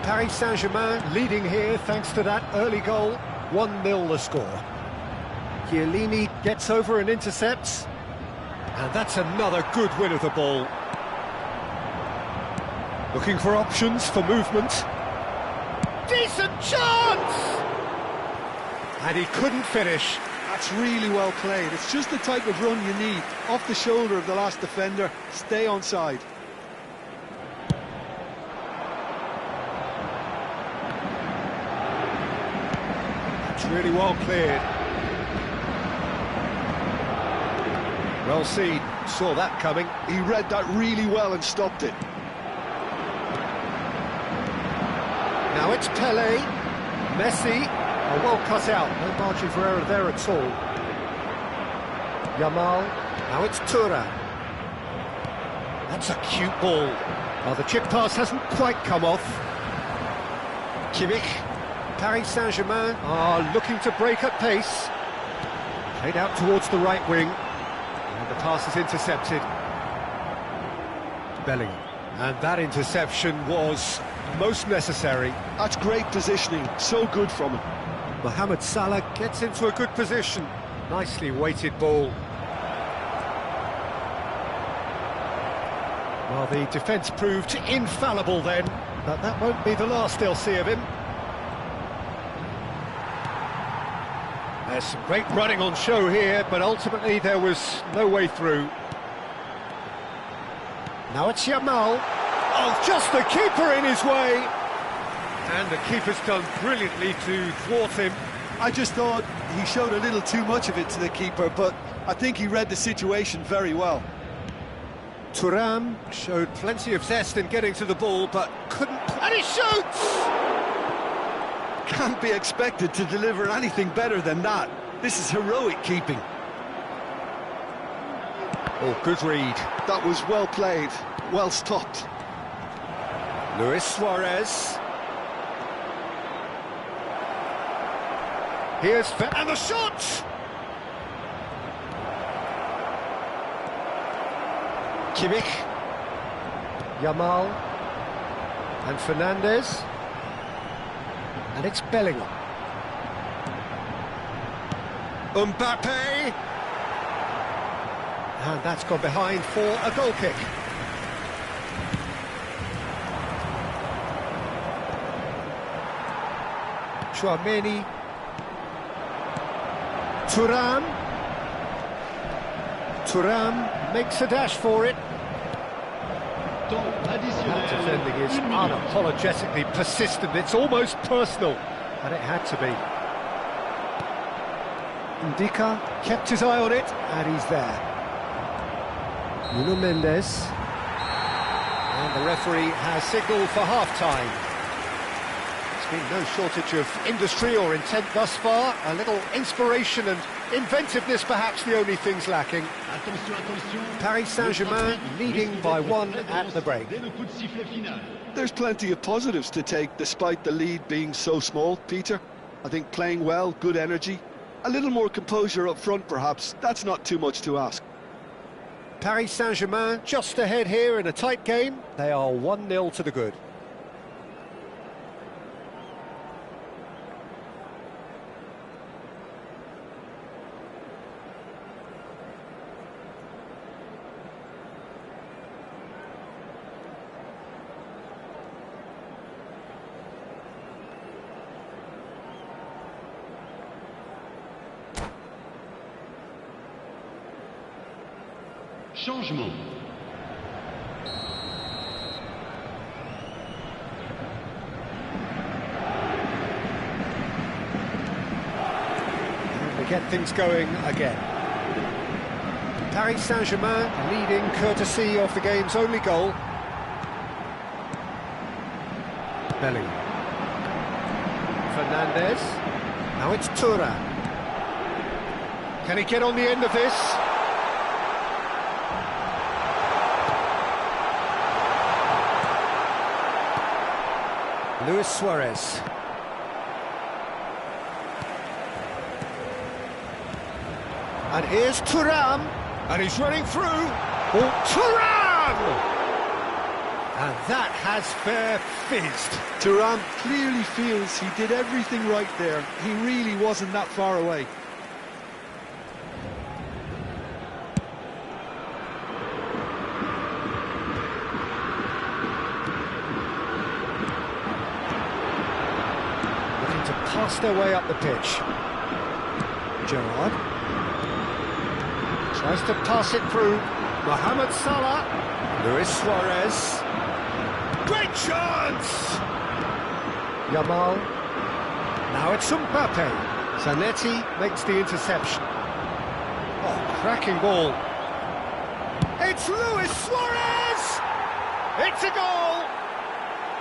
Paris Saint-Germain leading here thanks to that early goal. 1-0 the score. Chiellini gets over and intercepts. And that's another good win of the ball. Looking for options for movement. Decent chance! And he couldn't finish. That's really well played. It's just the type of run you need. Off the shoulder of the last defender, stay onside. That's really well cleared. Well seen, saw that coming. He read that really well and stopped it. Now it's Pele, Messi, well cut out, no margin for error there at all. Yamal, now it's Thuram. That's a cute ball. Oh, the chip pass hasn't quite come off. Kimmich, Paris Saint-Germain are looking to break at pace. Played out towards the right wing, and the pass is intercepted. Bellingham, and that interception was most necessary. That's great positioning, so good from him. Mohamed Salah gets into a good position. Nicely weighted ball. Well, the defence proved infallible then, but that won't be the last they'll see of him. There's some great running on show here, but ultimately there was no way through. Now it's Yamal. Oh, just the keeper in his way! And the keeper's done brilliantly to thwart him. I just thought he showed a little too much of it to the keeper, but I think he read the situation very well. Thuram showed plenty of zest in getting to the ball, but couldn't... And he shoots! Can't be expected to deliver anything better than that. This is heroic keeping. Oh, good read. That was well played, well stopped. Luis Suarez. Here's... And the shot! Kimmich, Yamal, and Fernandes, and it's Bellingham. Mbappe, and that's gone behind for a goal kick. Chouameni, Thuram makes a dash for it. That defending is unapologetically persistent. It's almost personal, and it had to be. Ndika kept his eye on it, and he's there. Nuno Mendes. And the referee has signalled for half-time. There's been no shortage of industry or intent thus far. A little inspiration and inventiveness, perhaps the only things lacking. Paris Saint-Germain leading by 1 at the break. There's plenty of positives to take despite the lead being so small, Peter. I think playing well, good energy. A little more composure up front, perhaps. That's not too much to ask. Paris Saint-Germain just ahead here in a tight game. They are 1-0 to the good. Changement. And they get things going again. Paris Saint-Germain leading courtesy of the game's only goal. Bellingham. Fernandes. Now it's Thuram. Can he get on the end of this? Luis Suarez. And here's Thuram, and he's running through. Oh, Thuram! And that has fair fizzed. Thuram clearly feels he did everything right there. He really wasn't that far away. Pass their way up the pitch. Gerrard tries to pass it through. Mohamed Salah. Luis Suarez. Great chance! Yamal. Now it's Mbappe. Zanetti makes the interception. Oh, cracking ball. It's Luis Suarez! It's a goal!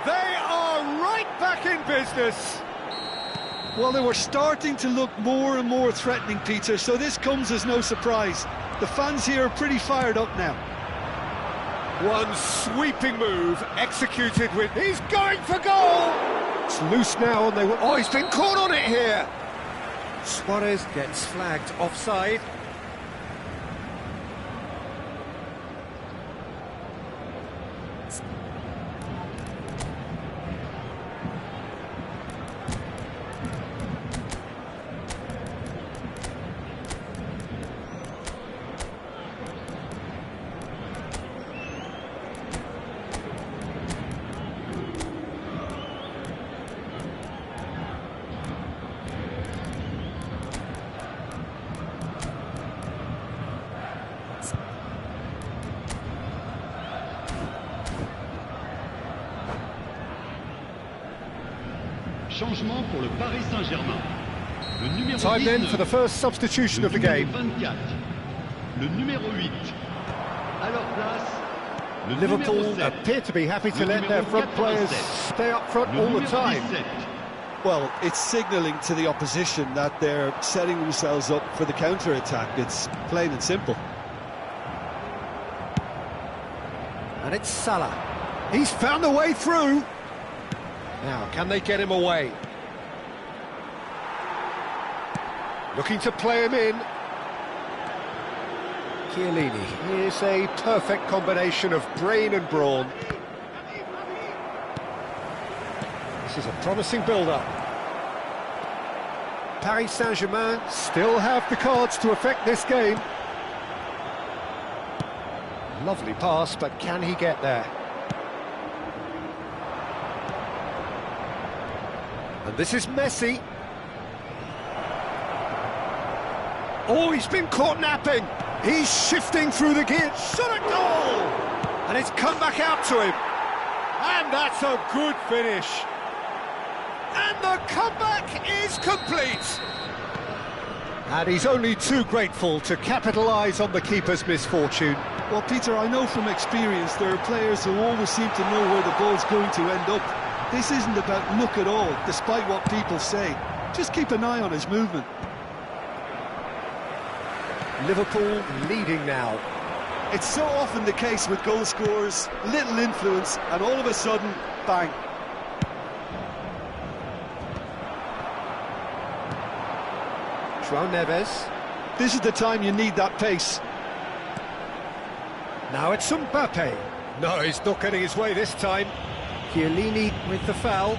They are right back in business. Well, they were starting to look more and more threatening, Peter, so this comes as no surprise. The fans here are pretty fired up now. One sweeping move executed with... He's going for goal! It's loose now and they will... Oh, he's been caught on it here! Suarez gets flagged offside. Changement pour le Paris Saint-Germain. Le numéro Time then 19, for the first substitution of the game. Le numéro 24, le numéro 8. À leur place, le Liverpool numéro 7, appear to be happy to le let their numéro front players 87, stay up front le all the numéro time. 17. Well, it's signalling to the opposition that they're setting themselves up for the counter-attack. It's plain and simple. And it's Salah. He's found a way through. Now, can they get him away? Looking to play him in. Chiellini is a perfect combination of brain and brawn. This is a promising build-up. Paris Saint-Germain still have the cards to affect this game. Lovely pass, but can he get there? And this is Messi. Oh, he's been caught napping. He's shifting through the gears. Shot a goal! And it's come back out to him. And that's a good finish. And the comeback is complete. And he's only too grateful to capitalise on the keeper's misfortune. Well, Peter, I know from experience there are players who always seem to know where the ball's going to end up. This isn't about luck at all, despite what people say. Just keep an eye on his movement. Liverpool leading now. It's so often the case with goal scorers, little influence, and all of a sudden, bang. João Neves. This is the time you need that pace. Now it's Mbappe. No, he's not getting his way this time. Chiellini with the foul.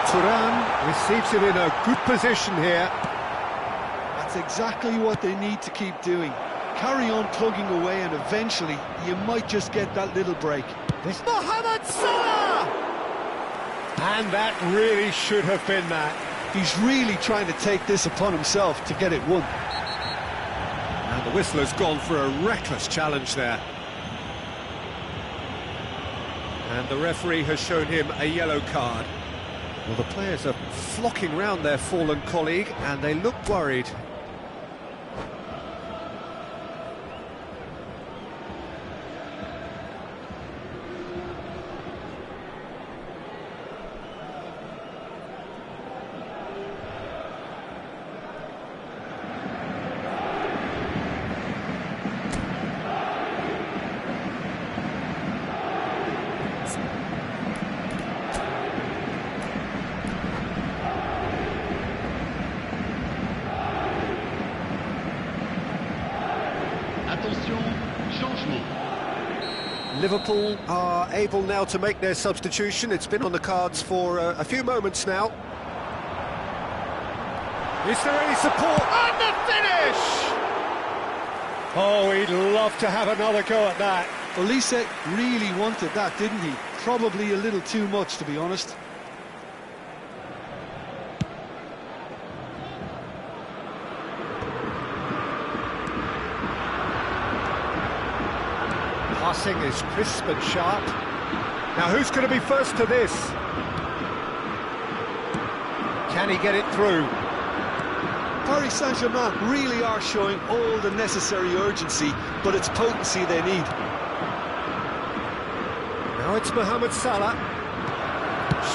Thuram receives it in a good position here. That's exactly what they need to keep doing. Carry on plugging away and eventually you might just get that little break. This Mohamed Salah! And that really should have been that. He's really trying to take this upon himself to get it won. And the whistler's gone for a reckless challenge there. And the referee has shown him a yellow card. Well, the players are flocking round their fallen colleague and they look worried. Attention, changement. Liverpool are able now to make their substitution. It's been on the cards for a few moments now. Is there any support? And the finish! Oh, he'd love to have another go at that. Elise really wanted that, didn't he? Probably a little too much, to be honest. passing is crisp and sharp. Now who's going to be first to this? Can he get it through? Paris Saint-Germain really are showing all the necessary urgency, but it's potency they need. Now it's Mohamed Salah.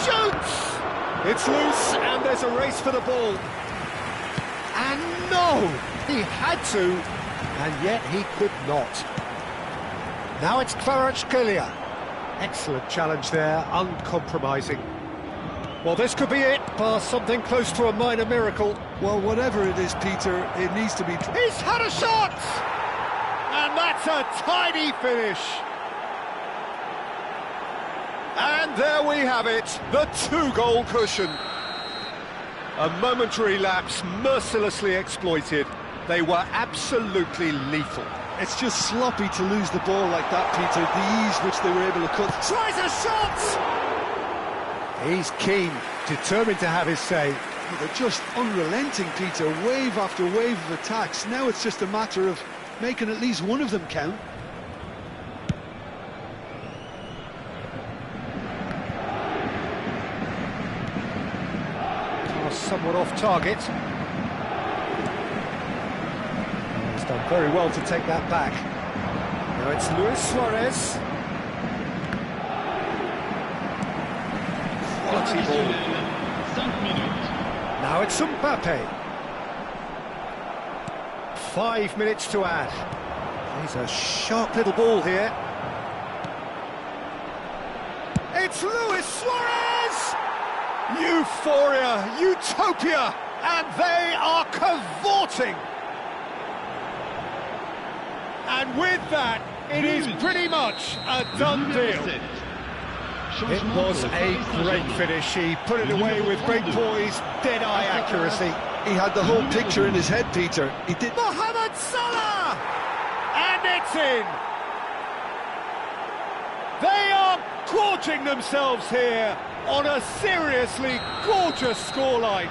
Shoots! It's loose, and there's a race for the ball. And no! He had to, and yet he could not. Now it's Kvaratskhelia. Excellent challenge there, uncompromising. Well, this could be it, bar something close to a minor miracle. Well, whatever it is, Peter, it needs to be... He's had a shot! And that's a tidy finish. And there we have it, the two-goal cushion. A momentary lapse mercilessly exploited. They were absolutely lethal. It's just sloppy to lose the ball like that, Peter. The ease which they were able to cut. Tries a shot! He's keen, determined to have his say. They're just unrelenting, Peter. Wave after wave of attacks. Now it's just a matter of making at least one of them count. Somewhat off target. He's done very well to take that back. Now it's Luis Suarez. Quality ball. Now it's Mbappe. 5 minutes to add. He's a sharp little ball here. It's Luis Suarez! Euphoria, utopia, and they are cavorting. And with that, it is pretty much a done deal. It was a great finish. He put it away with great poise, dead-eye accuracy. He had the whole picture in his head, Peter. He did. Mohamed Salah! And it's in. They are gorging themselves here on a seriously gorgeous scoreline.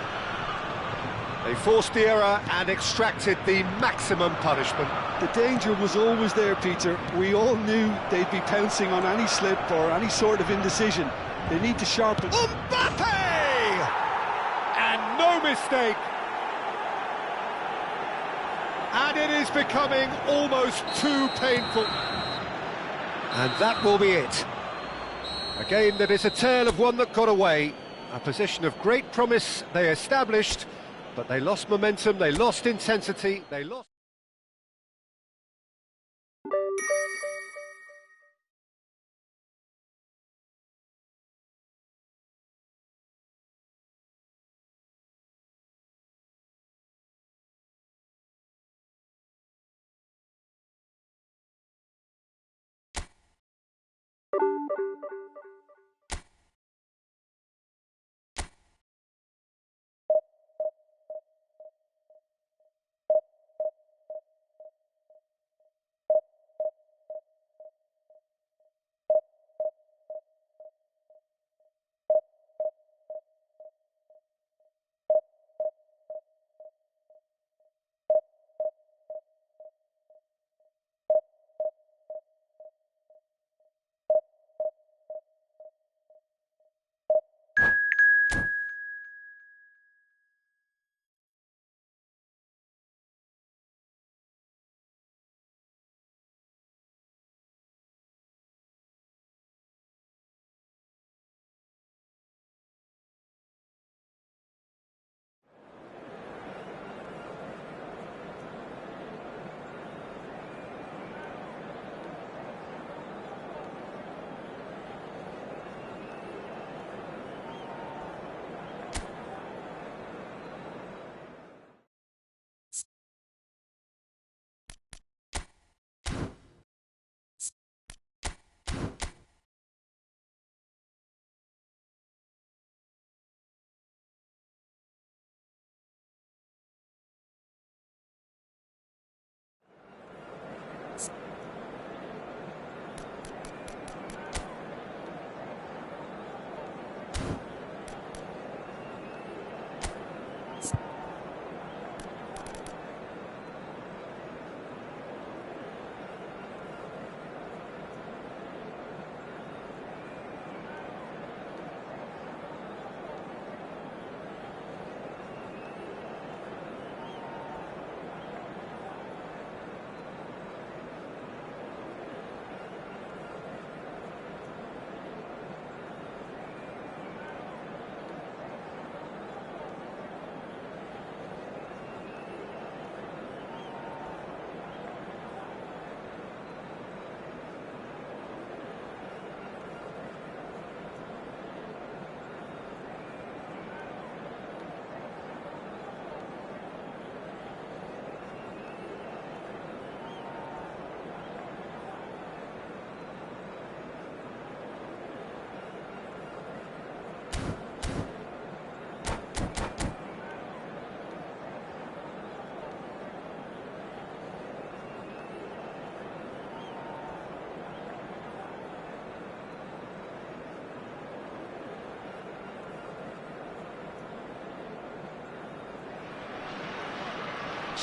They forced the error and extracted the maximum punishment. The danger was always there, Peter. We all knew they'd be pouncing on any slip or any sort of indecision. They need to sharpen. Mbappe! And no mistake. And it is becoming almost too painful. And that will be it. A game that is a tale of one that got away. A position of great promise they established, but they lost momentum, they lost intensity, they lost...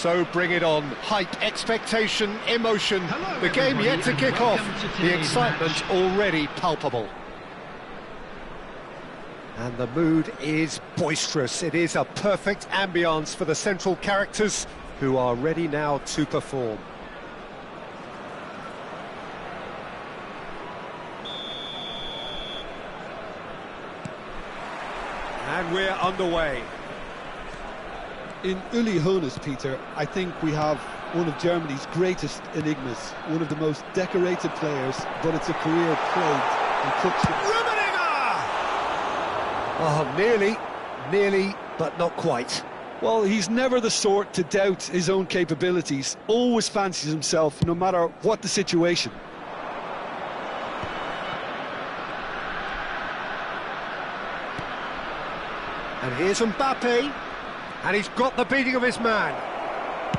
So bring it on. Hype, expectation, emotion. Hello, The game everybody, yet to and kick off. welcome to The today's excitement match. already palpable. And the mood is boisterous. It is a perfect ambience for the central characters who are ready now to perform. And we're underway. In Uli Hoeneß, Peter, I think we have one of Germany's greatest enigmas, one of the most decorated players, but it's a career plagued in corruption. Oh, nearly, but not quite. Well, he's never the sort to doubt his own capabilities, always fancies himself no matter what the situation. And here's Mbappe, and he's got the beating of his man.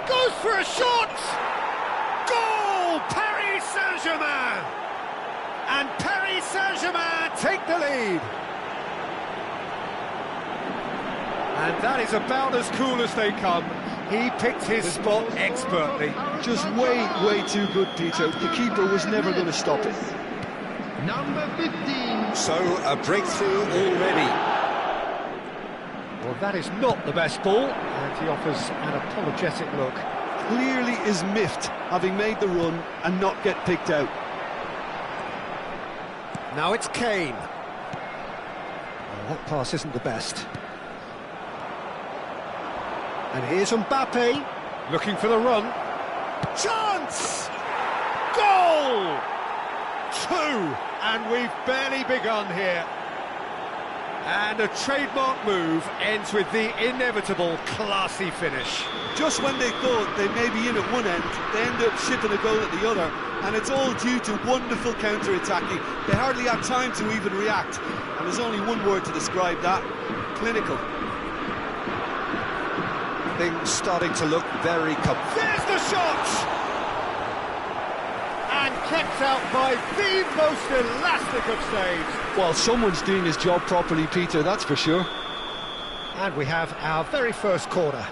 Goes for a shot! Goal! Paris Saint-Germain! And Paris Saint-Germain take the lead. And that is about as cool as they come. He picked his spot expertly. Just way too good, Peter. The keeper was never going to stop it. Number 15. So, a breakthrough already. Well, that is not the best ball, and he offers an apologetic look. Clearly is miffed, having made the run and not get picked out. Now it's Kane. Well, that pass isn't the best. And here's Mbappe, looking for the run. Chance! Goal! 2, and we've barely begun here. And a trademark move ends with the inevitable classy finish. Just when they thought they may be in at one end, they end up shipping a goal at the other, and it's all due to wonderful counter-attacking. They hardly had time to even react, and there's only one word to describe that: clinical. Things starting to look very comfortable. There's the shot! And kept out by the most elastic of saves. Well, someone's doing his job properly, Peter, that's for sure. And we have our very first corner.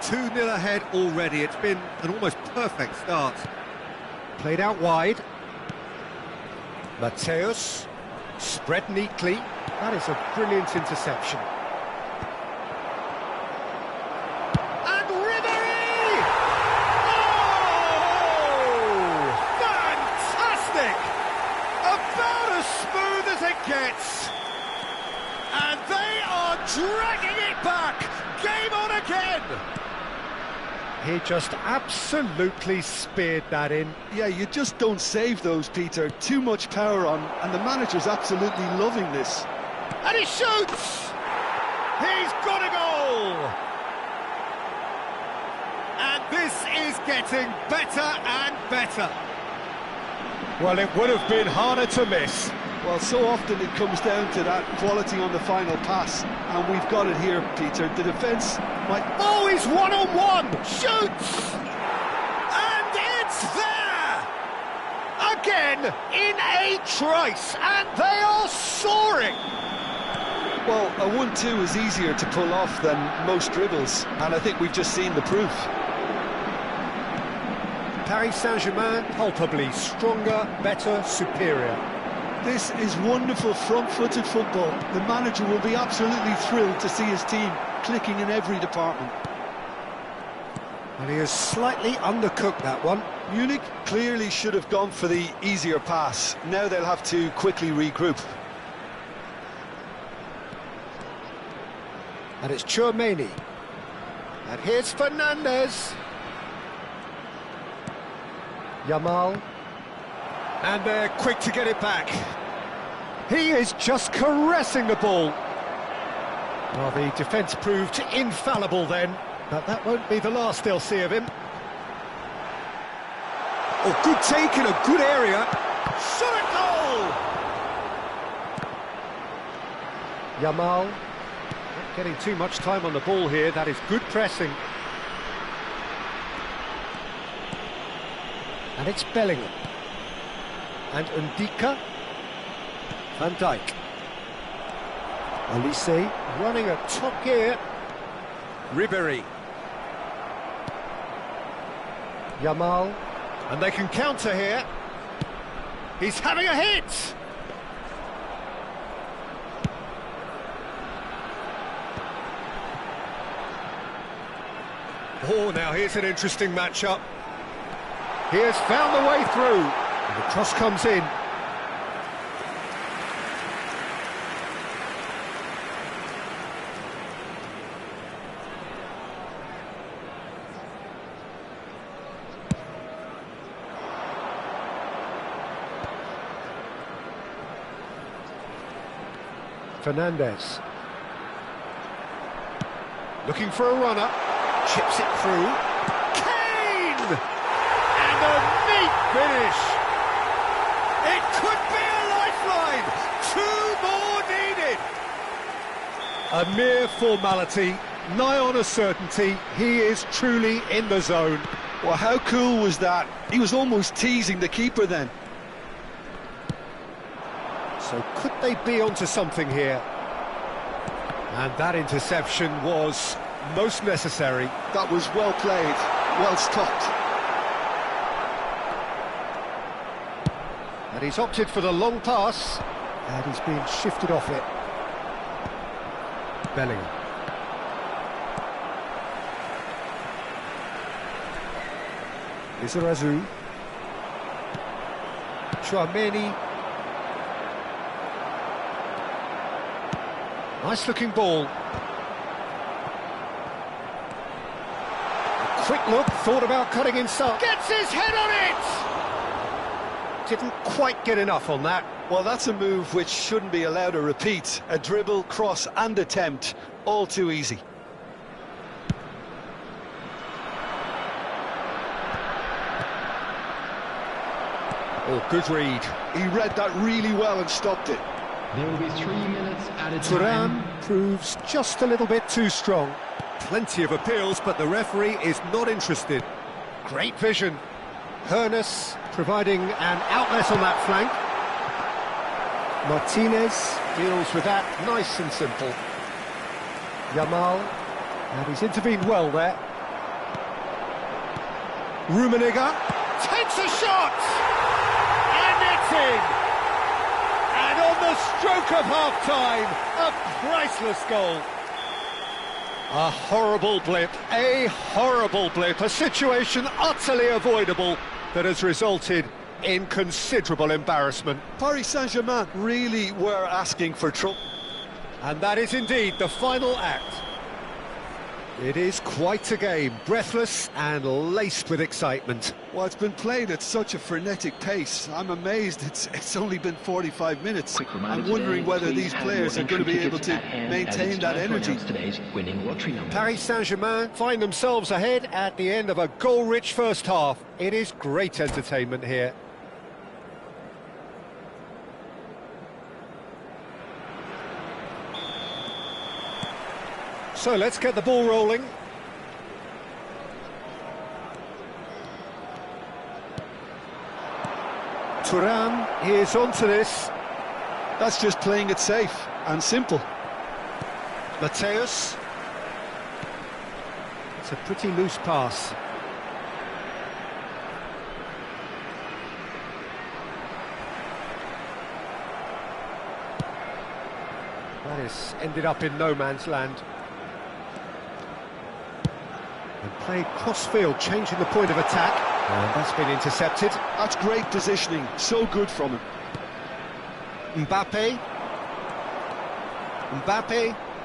Two 2-0 ahead already. It's been an almost perfect start. Played out wide. Mateus, spread neatly. That is a brilliant interception. And Ribery! Oh! Fantastic! About as smooth as it gets. And they are dragging it back. Game on again. He just absolutely speared that in. Yeah, you just don't save those, Peter. Too much power on, and the manager's absolutely loving this. And he shoots! He's got a goal! And this is getting better and better. Well, it would have been harder to miss. Well, so often it comes down to that quality on the final pass, and we've got it here, Peter. The defence might... Oh, he's one-on-one! Shoots! And it's there! Again, in a trice, and they are soaring! Well, a 1-2 is easier to pull off than most dribbles, and I think we've just seen the proof. Paris Saint-Germain, palpably stronger, better, superior. This is wonderful front-footed football. The manager will be absolutely thrilled to see his team clicking in every department. Well, he has slightly undercooked that one. Munich clearly should have gone for the easier pass. Now they'll have to quickly regroup. And it's Tchouaméni. And here's Fernandes. Yamal. And they're quick to get it back. He is just caressing the ball. Well, the defence proved infallible then, but that won't be the last they'll see of him. Oh, good take in a good area. Shot at goal! Yamal. Not getting too much time on the ball here. That is good pressing. And it's Bellingham. And Ndika. Van Dijk. Olise running at top gear. Ribéry. Yamal. And they can counter here. He's having a hit! Oh, now here's an interesting matchup. He has found the way through. And the cross comes in. Fernandez. Looking for a runner. Chips it through. Kane! And a neat finish. It could be a lifeline. 2 more needed. A mere formality, nigh on a certainty. He is truly in the zone. Well, how cool was that? He was almost teasing the keeper then. So could they be onto something here? And that interception was most necessary. That was well played, well stopped. And he's opted for the long pass. And he's being shifted off it. Bellingham. Lizarazu. Chouameni. Nice looking ball. A quick look, thought about cutting inside. Gets his head on it! Didn't quite get enough on that. Well, that's a move which shouldn't be allowed to repeat. A dribble, cross and attempt, all too easy. Oh, good read. He read that really well and stopped it. There will be 3 minutes added Thuram time. proves just a little bit too strong. Plenty of appeals, but the referee is not interested. Great vision. Hernus providing an outlet on that flank. Martinez deals with that nice and simple. Yamal, and he's intervened well there. Rummenigge takes a shot! And it's in! And on the stroke of half-time, a priceless goal. A horrible blip, a situation utterly avoidable that has resulted in considerable embarrassment. Paris Saint-Germain really were asking for trouble. And that is indeed the final act. It is quite a game, breathless and laced with excitement. Well, it's been played at such a frenetic pace. I'm amazed it's only been 45 minutes. I'm wondering whether these players are going to be able to maintain that energy. Paris Saint-Germain find themselves ahead at the end of a goal-rich first half. It is great entertainment here. So let's get the ball rolling. Thuram is onto this. That's just playing it safe and simple. Mateus. It's a pretty loose pass. That has ended up in no man's land. And played cross-field, changing the point of attack. And that's been intercepted. That's great positioning, so good from him. Mbappe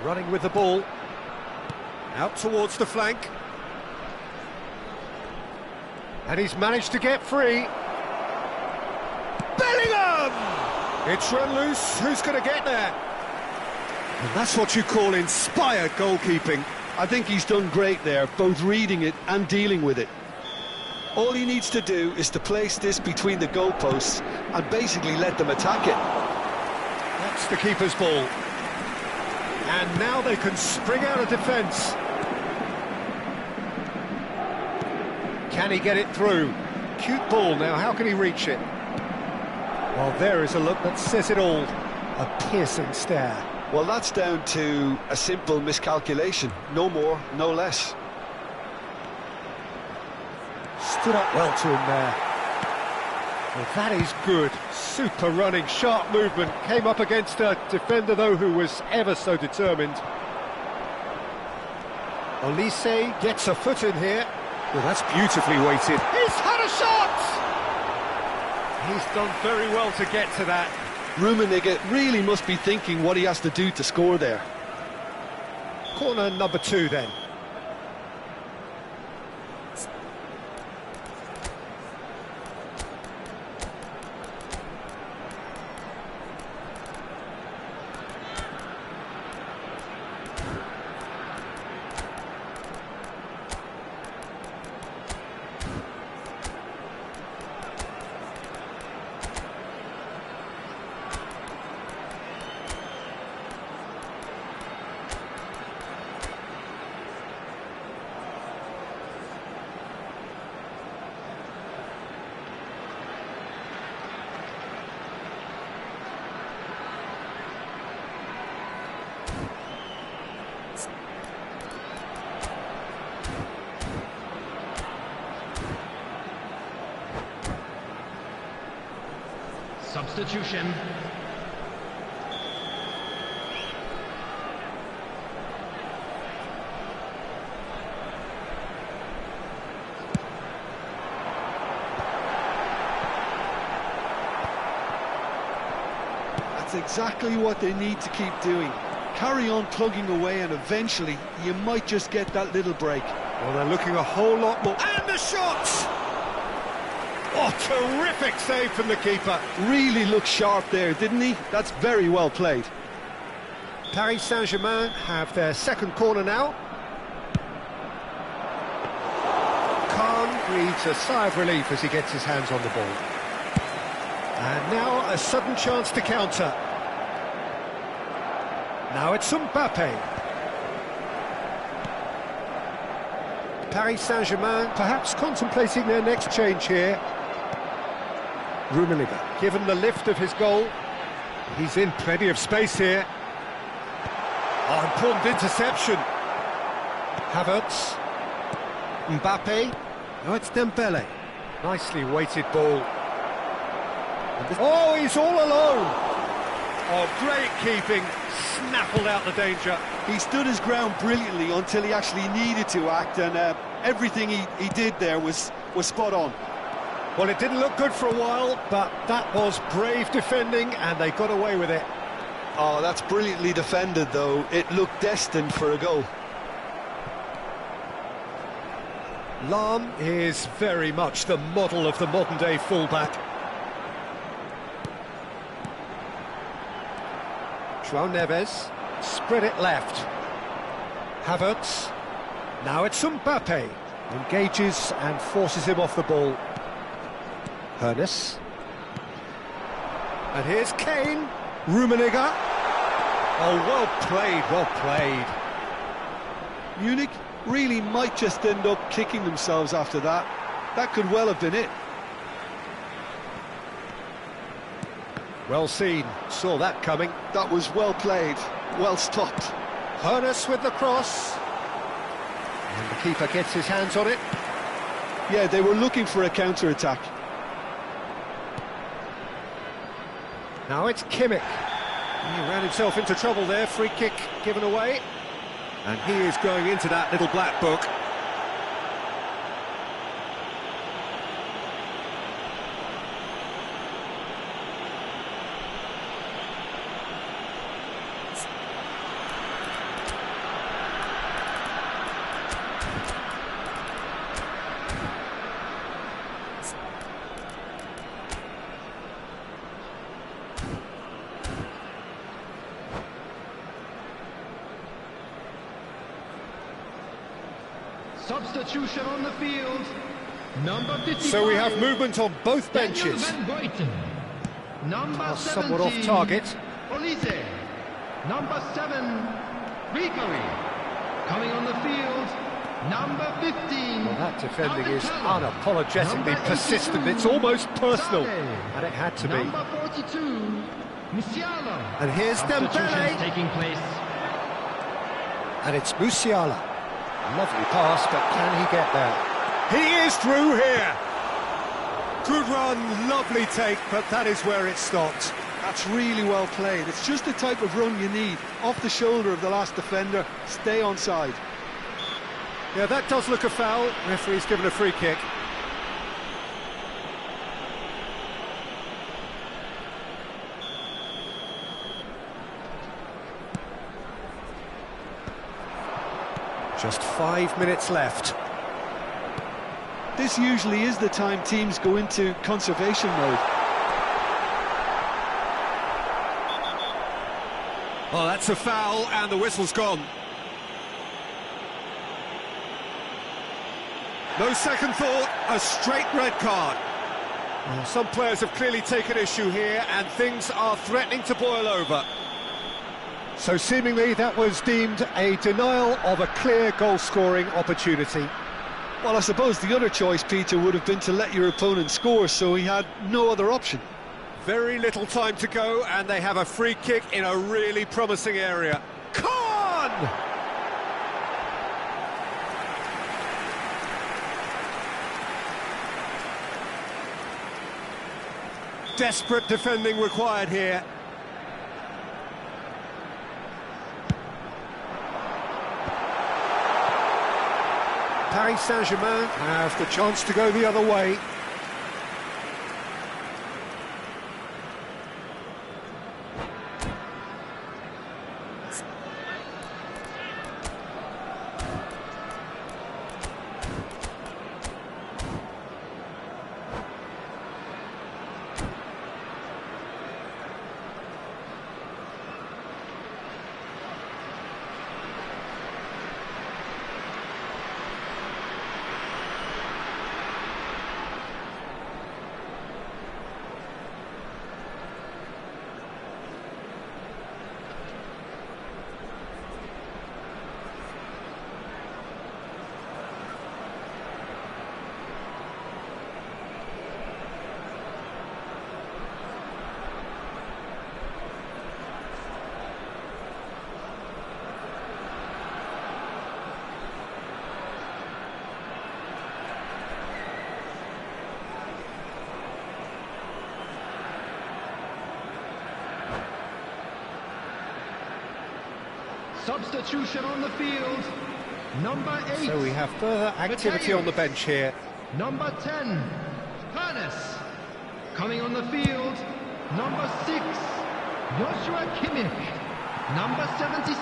running with the ball. Out towards the flank. And he's managed to get free. Bellingham! It's run loose, who's going to get there? And that's what you call inspired goalkeeping. I think he's done great there, both reading it and dealing with it. All he needs to do is to place this between the goalposts and basically let them attack it. That's the keeper's ball. And now they can spring out of defence. Can he get it through? Cute ball now, how can he reach it? Well, there is a look that says it all. A piercing stare. Well, that's down to a simple miscalculation. No more, no less. Stood up well to him there. Well, that is good. Super running, sharp movement. Came up against a defender, though, who was ever so determined. Olise gets a foot in here. Well, that's beautifully weighted. He's had a shot! He's done very well to get to that. Rummenigge really must be thinking what he has to do to score there. Corner number 2 then. Substitution. That's exactly what they need to keep doing. Carry on plugging away and eventually you might just get that little break. Well, they're looking a whole lot more. And the shot! Oh, terrific save from the keeper. Really looked sharp there, didn't he? That's very well played. Paris Saint-Germain have their second corner now. Khan breathes a sigh of relief as he gets his hands on the ball. And now a sudden chance to counter. Now it's Mbappe. Paris Saint-Germain perhaps contemplating their next change here. Rummenigge, given the lift of his goal. He's in plenty of space here. Oh, important interception. Havertz. Mbappe. No, it's Dembele. Nicely weighted ball. Oh, he's all alone. Oh, great keeping. Snaffled out the danger. He stood his ground brilliantly until he actually needed to act, and everything he did there was spot on. Well, it didn't look good for a while, but that was brave defending, and they got away with it. Oh, that's brilliantly defended, though. It looked destined for a goal. Lahm is very much the model of the modern-day fullback. João Neves, spread it left. Havertz, now it's Mbappe, engages and forces him off the ball. Hoeneß, and here's Kane. Rummenigge. Oh, well played, well played. Munich really might just end up kicking themselves after that. That could well have been it. Well seen, saw that coming. That was well played, well stopped. Hoeneß with the cross. And the keeper gets his hands on it. Yeah, they were looking for a counter-attack. Now it's Kimmich. He ran himself into trouble there, free kick given away. And he is going into that little black book. Substitution on the field. Number 55. So we have movement on both benches. Number Pass 17. somewhat off target. Olise. Number 7. Ricari. Coming on the field. Number 15. Well, that defending is Alcantara. unapologetically Number persistent. 82. It's almost personal. Sane. And it had to be. Number 42. Musiala. And here's Substitutions Dembele. taking place. And it's Musiala. Lovely pass, but can he get there? He is through here. Good run, lovely take, but that is where it stopped. That's really well played. It's just the type of run you need. Off the shoulder of the last defender, stay onside. Yeah, that does look a foul. Referee's given a free kick. Just 5 minutes left. This usually is the time teams go into conservation mode. Oh, that's a foul, and the whistle's gone. No second thought, a straight red card. Well, some players have clearly taken issue here, and things are threatening to boil over. So seemingly that was deemed a denial of a clear goal-scoring opportunity. Well, I suppose the other choice, Peter, would have been to let your opponent score, so he had no other option. Very little time to go, and they have a free kick in a really promising area. Con! Desperate defending required here. Paris Saint-Germain have the chance to go the other way. Substitution on the field. Number 8. So we have further activity on the bench here. Number 10, Panis. Coming on the field, number 6, Joshua Kimmich. Number 77,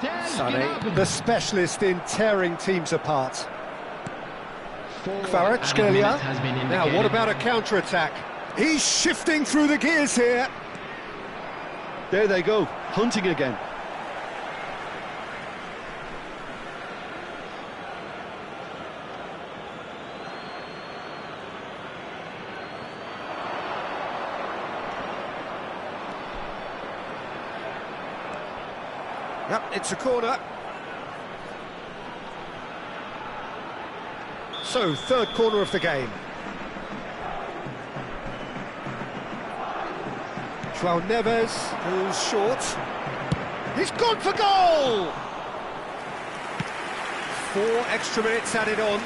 Serge Sané, Gnabry. the specialist in tearing teams apart. Four Kvaratskhelia. added minutes has been Now, what indicated. about a counter-attack? He's shifting through the gears here. There they go, hunting again. Yep, it's a corner. So, third corner of the game. João Neves goes short. He's gone for goal! 4 extra minutes added on.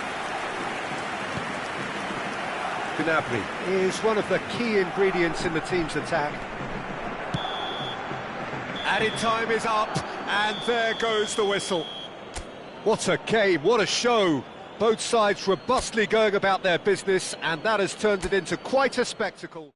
Gnabry is one of the key ingredients in the team's attack. Added time is up, and there goes the whistle. What a game, what a show. Both sides robustly going about their business, and that has turned it into quite a spectacle.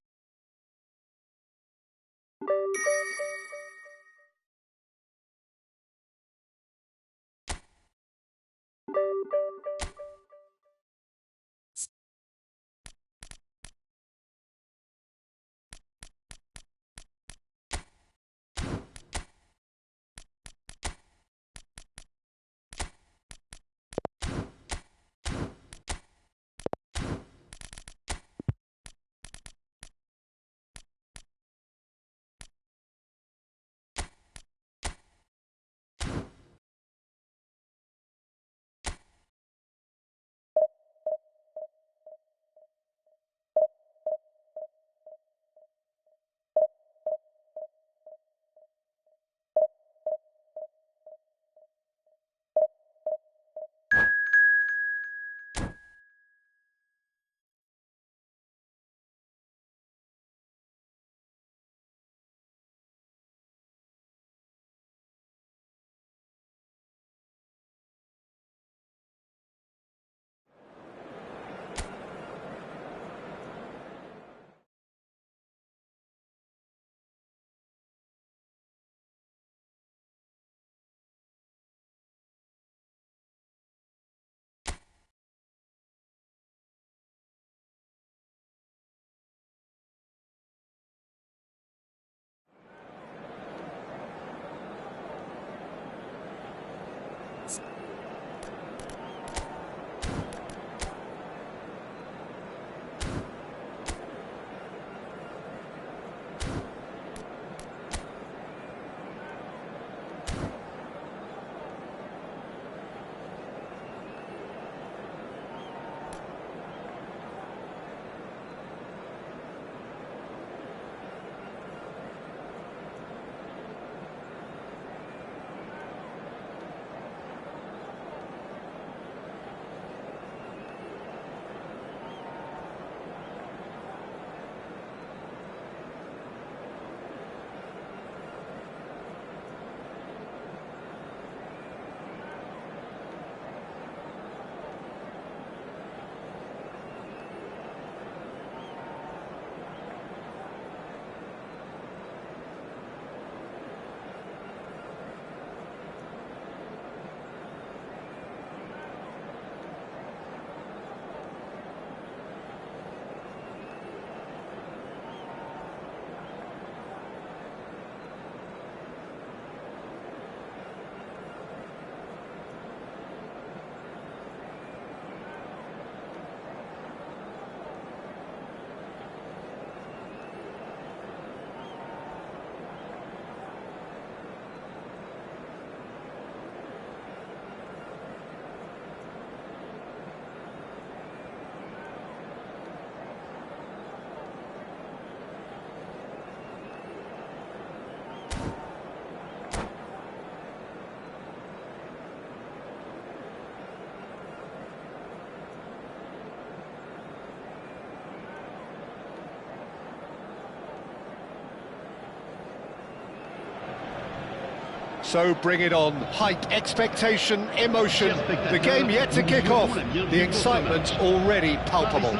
So bring it on. Hype, expectation, emotion. The game yet to kick off. The excitement already palpable.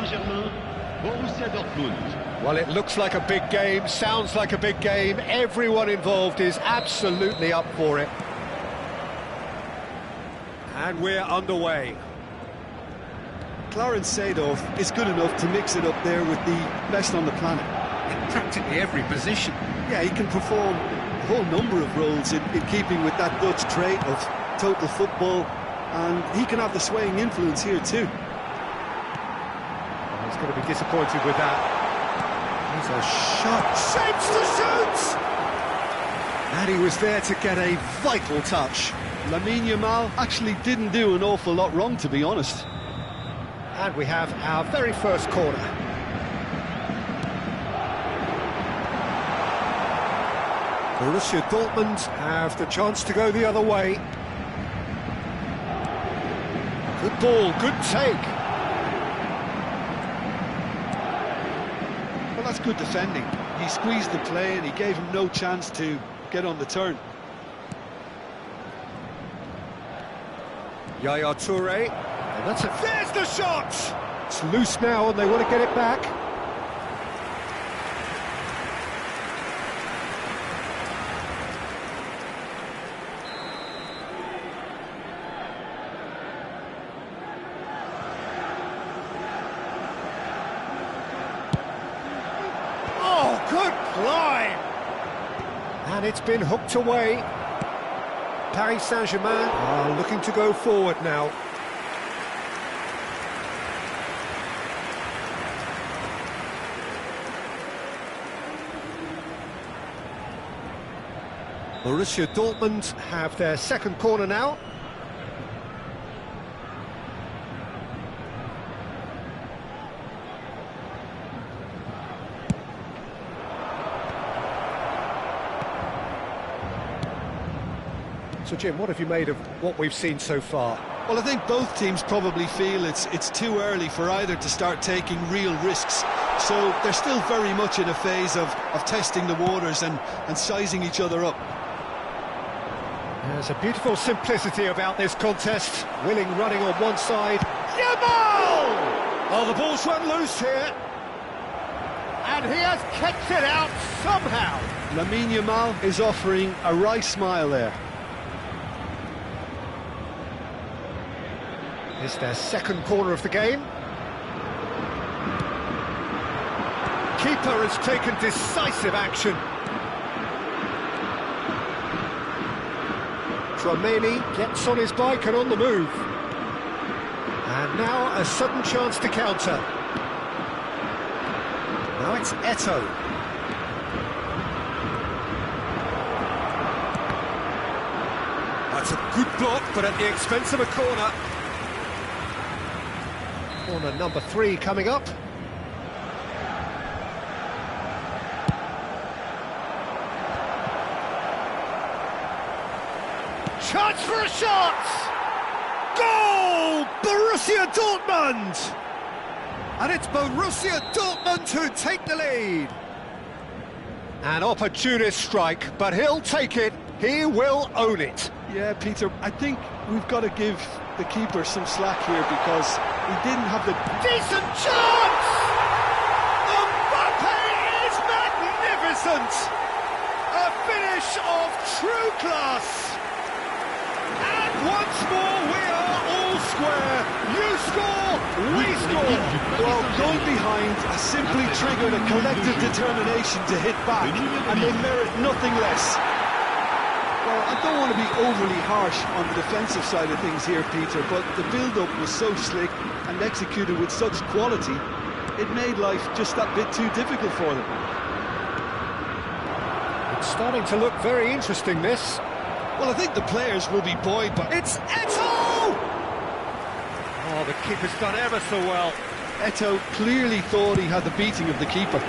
Well, it looks like a big game, sounds like a big game. Everyone involved is absolutely up for it. And we're underway. Clarence Seedorf is good enough to mix it up there with the best on the planet. In practically every position. Yeah, he can perform a whole number of roles in keeping with that Dutch trait of total football, and he can have the swaying influence here too. Oh, he's going to be disappointed with that. He's a shot, shapes to shoot! And he was there to get a vital touch. Lamine Yamal actually didn't do an awful lot wrong, to be honest. And we have our very first corner. Borussia Dortmund have the chance to go the other way. Good ball, good take. Well, that's good defending. He squeezed the play and he gave him no chance to get on the turn. Yaya Toure, and that's it. There's the shot! It's loose now and they want to get it back. Oh, good climb! And it's been hooked away. Paris Saint-Germain are looking to go forward now. Borussia Dortmund have their second corner now. So Jim, what have you made of what we've seen so far? Well, I think both teams probably feel it's too early for either to start taking real risks. So they're still very much in a phase of testing the waters and sizing each other up. There's a beautiful simplicity about this contest. Willing running on one side. Yamal! Oh, the ball's run loose here. And he has kicked it out somehow. Lamine Yamal is offering a wry smile there. It's their second corner of the game. Keeper has taken decisive action. Tchouaméni gets on his bike and on the move. And now a sudden chance to counter. Now it's Eto'o. That's a good block, but at the expense of a corner. Corner number 3 coming up. Chance for a shot! Goal! Borussia Dortmund! And it's Borussia Dortmund who take the lead. An opportunist strike, but he'll take it. He will own it. Yeah, Peter, I think we've got to give the keeper some slack here because he didn't have the... Decent chance! Mbappe is magnificent! A finish of true class! And once more we are all square. You score, we score. Well, going behind has simply triggered a collective determination to hit back, and they merit nothing less. Well, I don't want to be overly harsh on the defensive side of things here, Peter, but the build-up was so slick and executed with such quality, it made life just that bit too difficult for them. It's starting to look very interesting, this. Well, I think the players will be buoyed by... It's Eto'o! Oh, the keeper's done ever so well. Eto'o clearly thought he had the beating of the keeper.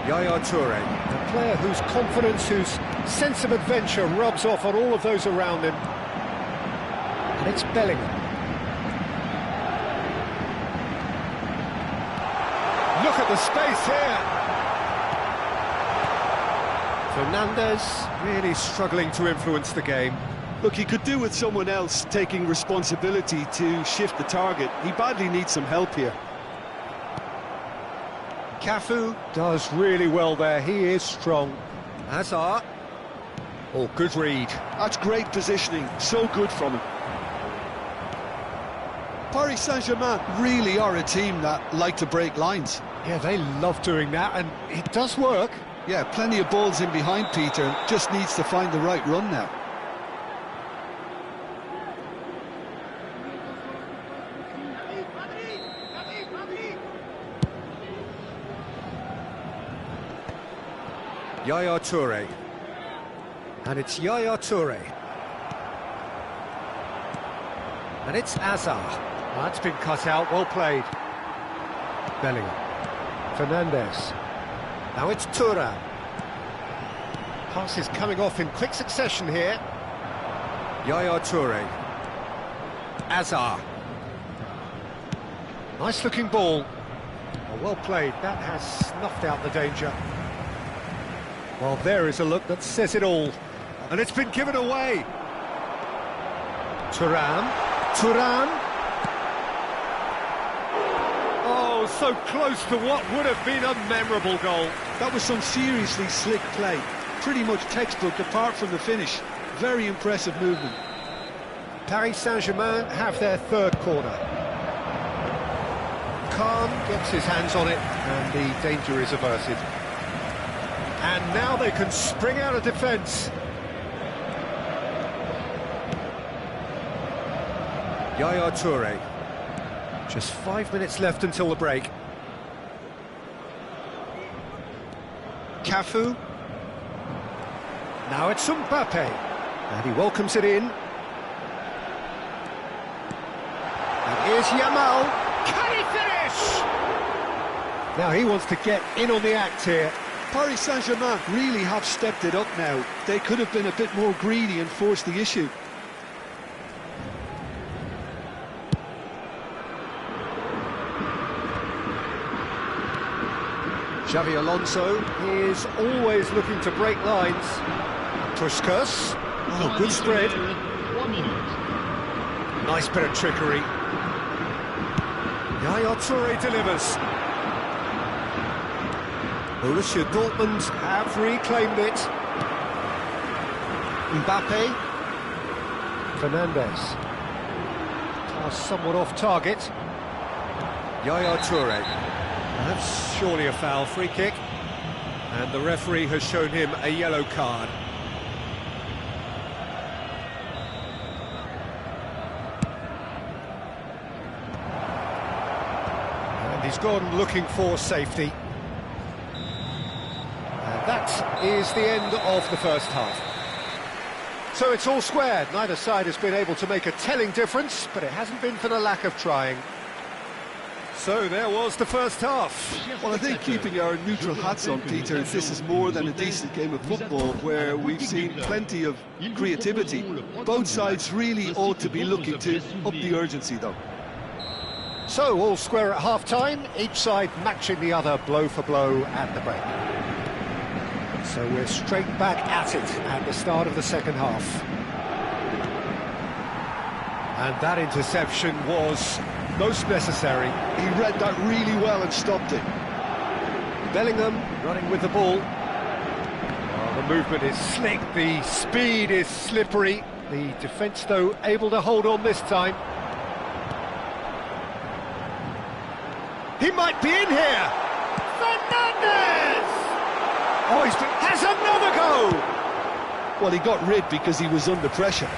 Yaya Toure, a player whose confidence, whose sense of adventure rubs off on all of those around him. And it's Bellingham. Look at the space here. Fernandez really struggling to influence the game. Look, he could do with someone else taking responsibility to shift the target. He badly needs some help here. Cafu does really well there, he is strong. Hazard. Oh, good read. That's great positioning, so good from him. Paris Saint-Germain really are a team that like to break lines. Yeah, they love doing that, and it does work. Yeah, plenty of balls in behind Peter, just needs to find the right run now. Yaya Toure. And it's Yaya Toure. And it's Hazard. That's been cut out, well played. Bellingham. Fernandez. Now it's Thuram. Passes coming off in quick succession here. Yaya Toure. Hazard. Nice looking ball. Oh, well played, that has snuffed out the danger. Well, there is a look that says it all. And it's been given away. Thuram. Oh, so close to what would have been a memorable goal. That was some seriously slick play. Pretty much textbook apart from the finish. Very impressive movement. Paris Saint-Germain have their third corner. Khan gets his hands on it and the danger is averted. And now they can spring out of defence. Yaya Toure. Just 5 minutes left until the break. Cafu. Now it's Mbappe. And he welcomes it in. And here's Yamal. Can he finish? Now he wants to get in on the act here. Paris Saint-Germain really have stepped it up now. They could have been a bit more greedy and forced the issue. Xavi Alonso is always looking to break lines. Puskas. Oh, good spread. 3 minutes. Nice bit of trickery. Yaya Toure delivers. Borussia Dortmund have reclaimed it. Mbappe. Fernandez. Pass somewhat off target. Yaya Toure. That's surely a foul, free kick. And the referee has shown him a yellow card. And he's gone looking for safety. And that is the end of the first half. So it's all square. Neither side has been able to make a telling difference, but it hasn't been for the lack of trying. So there was the first half. Well, I think keeping our neutral hats on, Peter, this is more than a decent game of football where we've seen plenty of creativity. Both sides really ought to be looking to up the urgency, though. So all square at half-time, each side matching the other blow for blow at the break. So we're straight back at it at the start of the second half. And that interception was most necessary. He read that really well and stopped it. Bellingham running with the ball. Oh, the movement is slick, the speed is slippery. The defence, though, able to hold on this time. He might be in here! Fernandez! Oh, has another go! Well, he got rid because he was under pressure.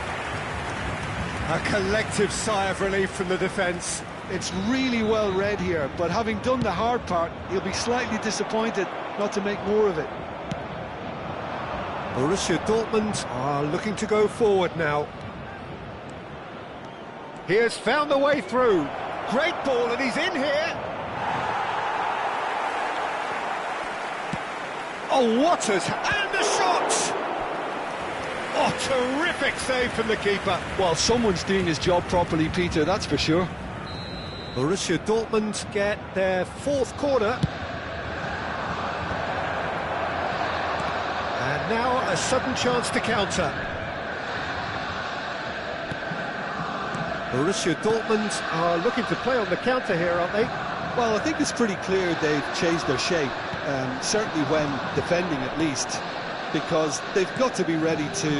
A collective sigh of relief from the defence. It's really well read here, but having done the hard part, he'll be slightly disappointed not to make more of it. Borussia Dortmund are looking to go forward now. He has found the way through. Great ball, and he's in here. Oh, what has... and the shot! Oh, terrific save from the keeper. Well, someone's doing his job properly, Peter, that's for sure. Borussia Dortmund get their fourth corner. And now a sudden chance to counter. Borussia Dortmund are looking to play on the counter here, aren't they? Well, I think it's pretty clear they've changed their shape, certainly when defending at least, because they've got to be ready to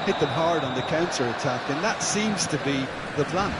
hit them hard on the counter-attack, and that seems to be the plan.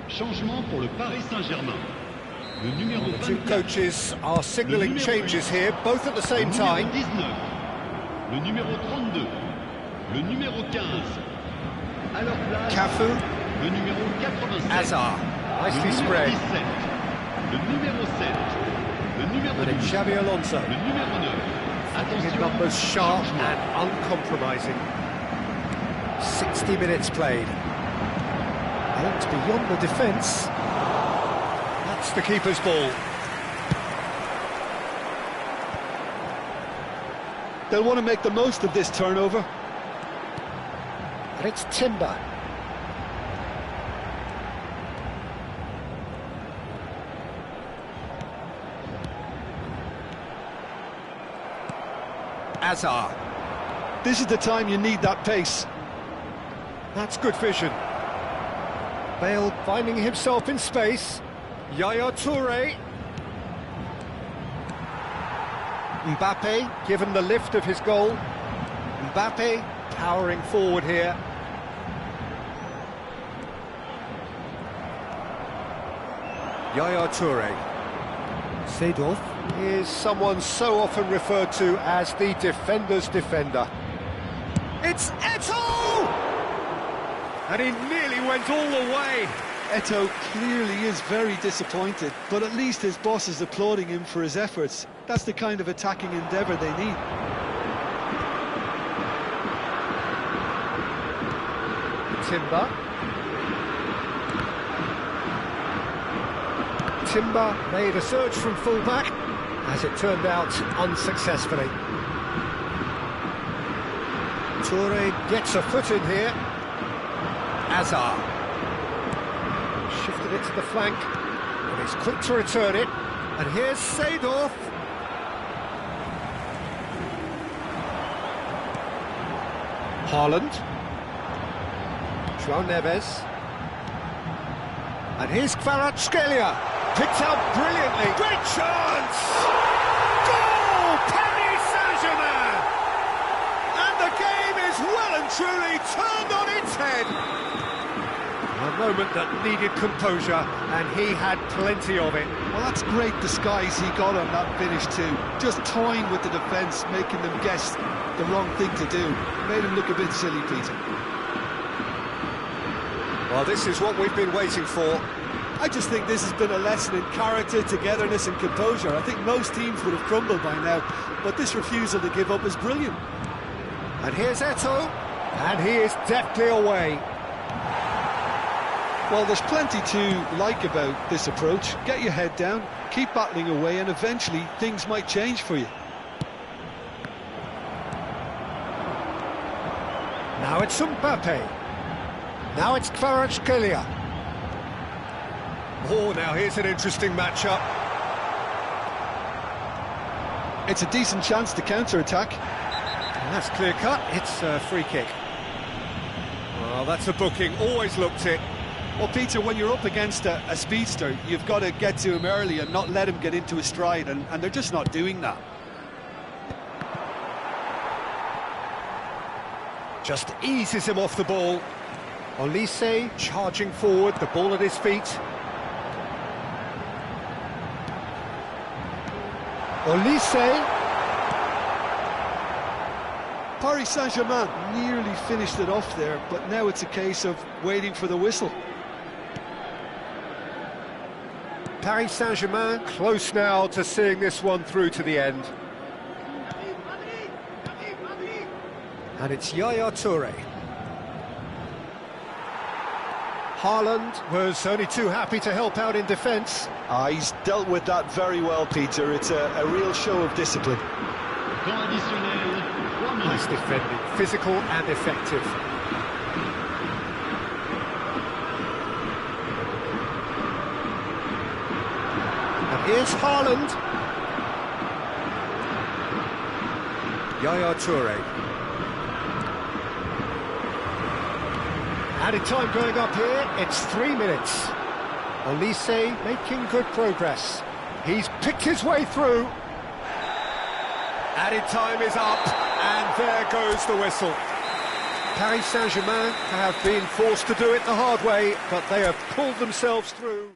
Changement pour le Paris Saint-Germain. Le numéro The two 24. coaches are signalling changes here, both at the same Le time. numéro 19. Le numéro 32. Le numéro 15. À leur place, Cafu, le numéro 87. Hazard, Le nicely numéro spread. 17. Le numéro 7. Le numéro And it's 12. Xabi Alonso. Le numéro 9. His Attention. numbers sharp changement. and uncompromising. 60 minutes played. Aimed beyond the defence. That's the keeper's ball. They'll want to make the most of this turnover. And it's Timber. Hazard. This is the time you need that pace. That's good vision. Bale finding himself in space. Yaya Toure. Mbappe given the lift of his goal. Mbappe powering forward here. Yaya Toure. Seedorf is someone so often referred to as the defender's defender. It's Eto'o! And he nearly went all the way. Eto'o clearly is very disappointed, but at least his boss is applauding him for his efforts. That's the kind of attacking endeavour they need. Timber made a surge from full-back, as it turned out unsuccessfully. Toure gets a foot in here. Hazard. Shifted it to the flank, and he's quick to return it. And here's Seedorf. Haaland. João Neves. And here's Kvaratskhelia. Picked out brilliantly. Great chance! Goal! Paris Saint-Germain! And the game is well and truly turned on its head. A moment that needed composure, and he had plenty of it. Well, that's great disguise he got on that finish too. Just toying with the defence, making them guess the wrong thing to do. Made him look a bit silly, Peter. Well, this is what we've been waiting for. I just think this has been a lesson in character, togetherness and composure. I think most teams would have crumbled by now, but this refusal to give up is brilliant. And here's Eto'o, and he is deftly away. Well, there's plenty to like about this approach. Get your head down, keep battling away, and eventually things might change for you. Now it's Mbappe. Now it's Kvaratskhelia. Oh, now here's an interesting matchup. It's a decent chance to counter-attack. And that's clear-cut. It's a free kick. Well, that's a booking. Always looked it. Well, Peter, when you're up against a speedster, you've got to get to him early and not let him get into his stride, and they're just not doing that. Just eases him off the ball. Olise charging forward, the ball at his feet. Olise. Paris Saint-Germain nearly finished it off there, but now it's a case of waiting for the whistle. Paris Saint-Germain close now to seeing this one through to the end. And it's Yaya Toure. Haaland was only too happy to help out in defence. He's dealt with that very well, Peter. It's a real show of discipline. Temps additionnel, 3 minutes. Nice defending, physical and effective. And here's Haaland. Yaya Toure. Added time going up here, it's 3 minutes. Olise making good progress. He's picked his way through. Added time is up, and there goes the whistle. Paris Saint-Germain have been forced to do it the hard way, but they have pulled themselves through.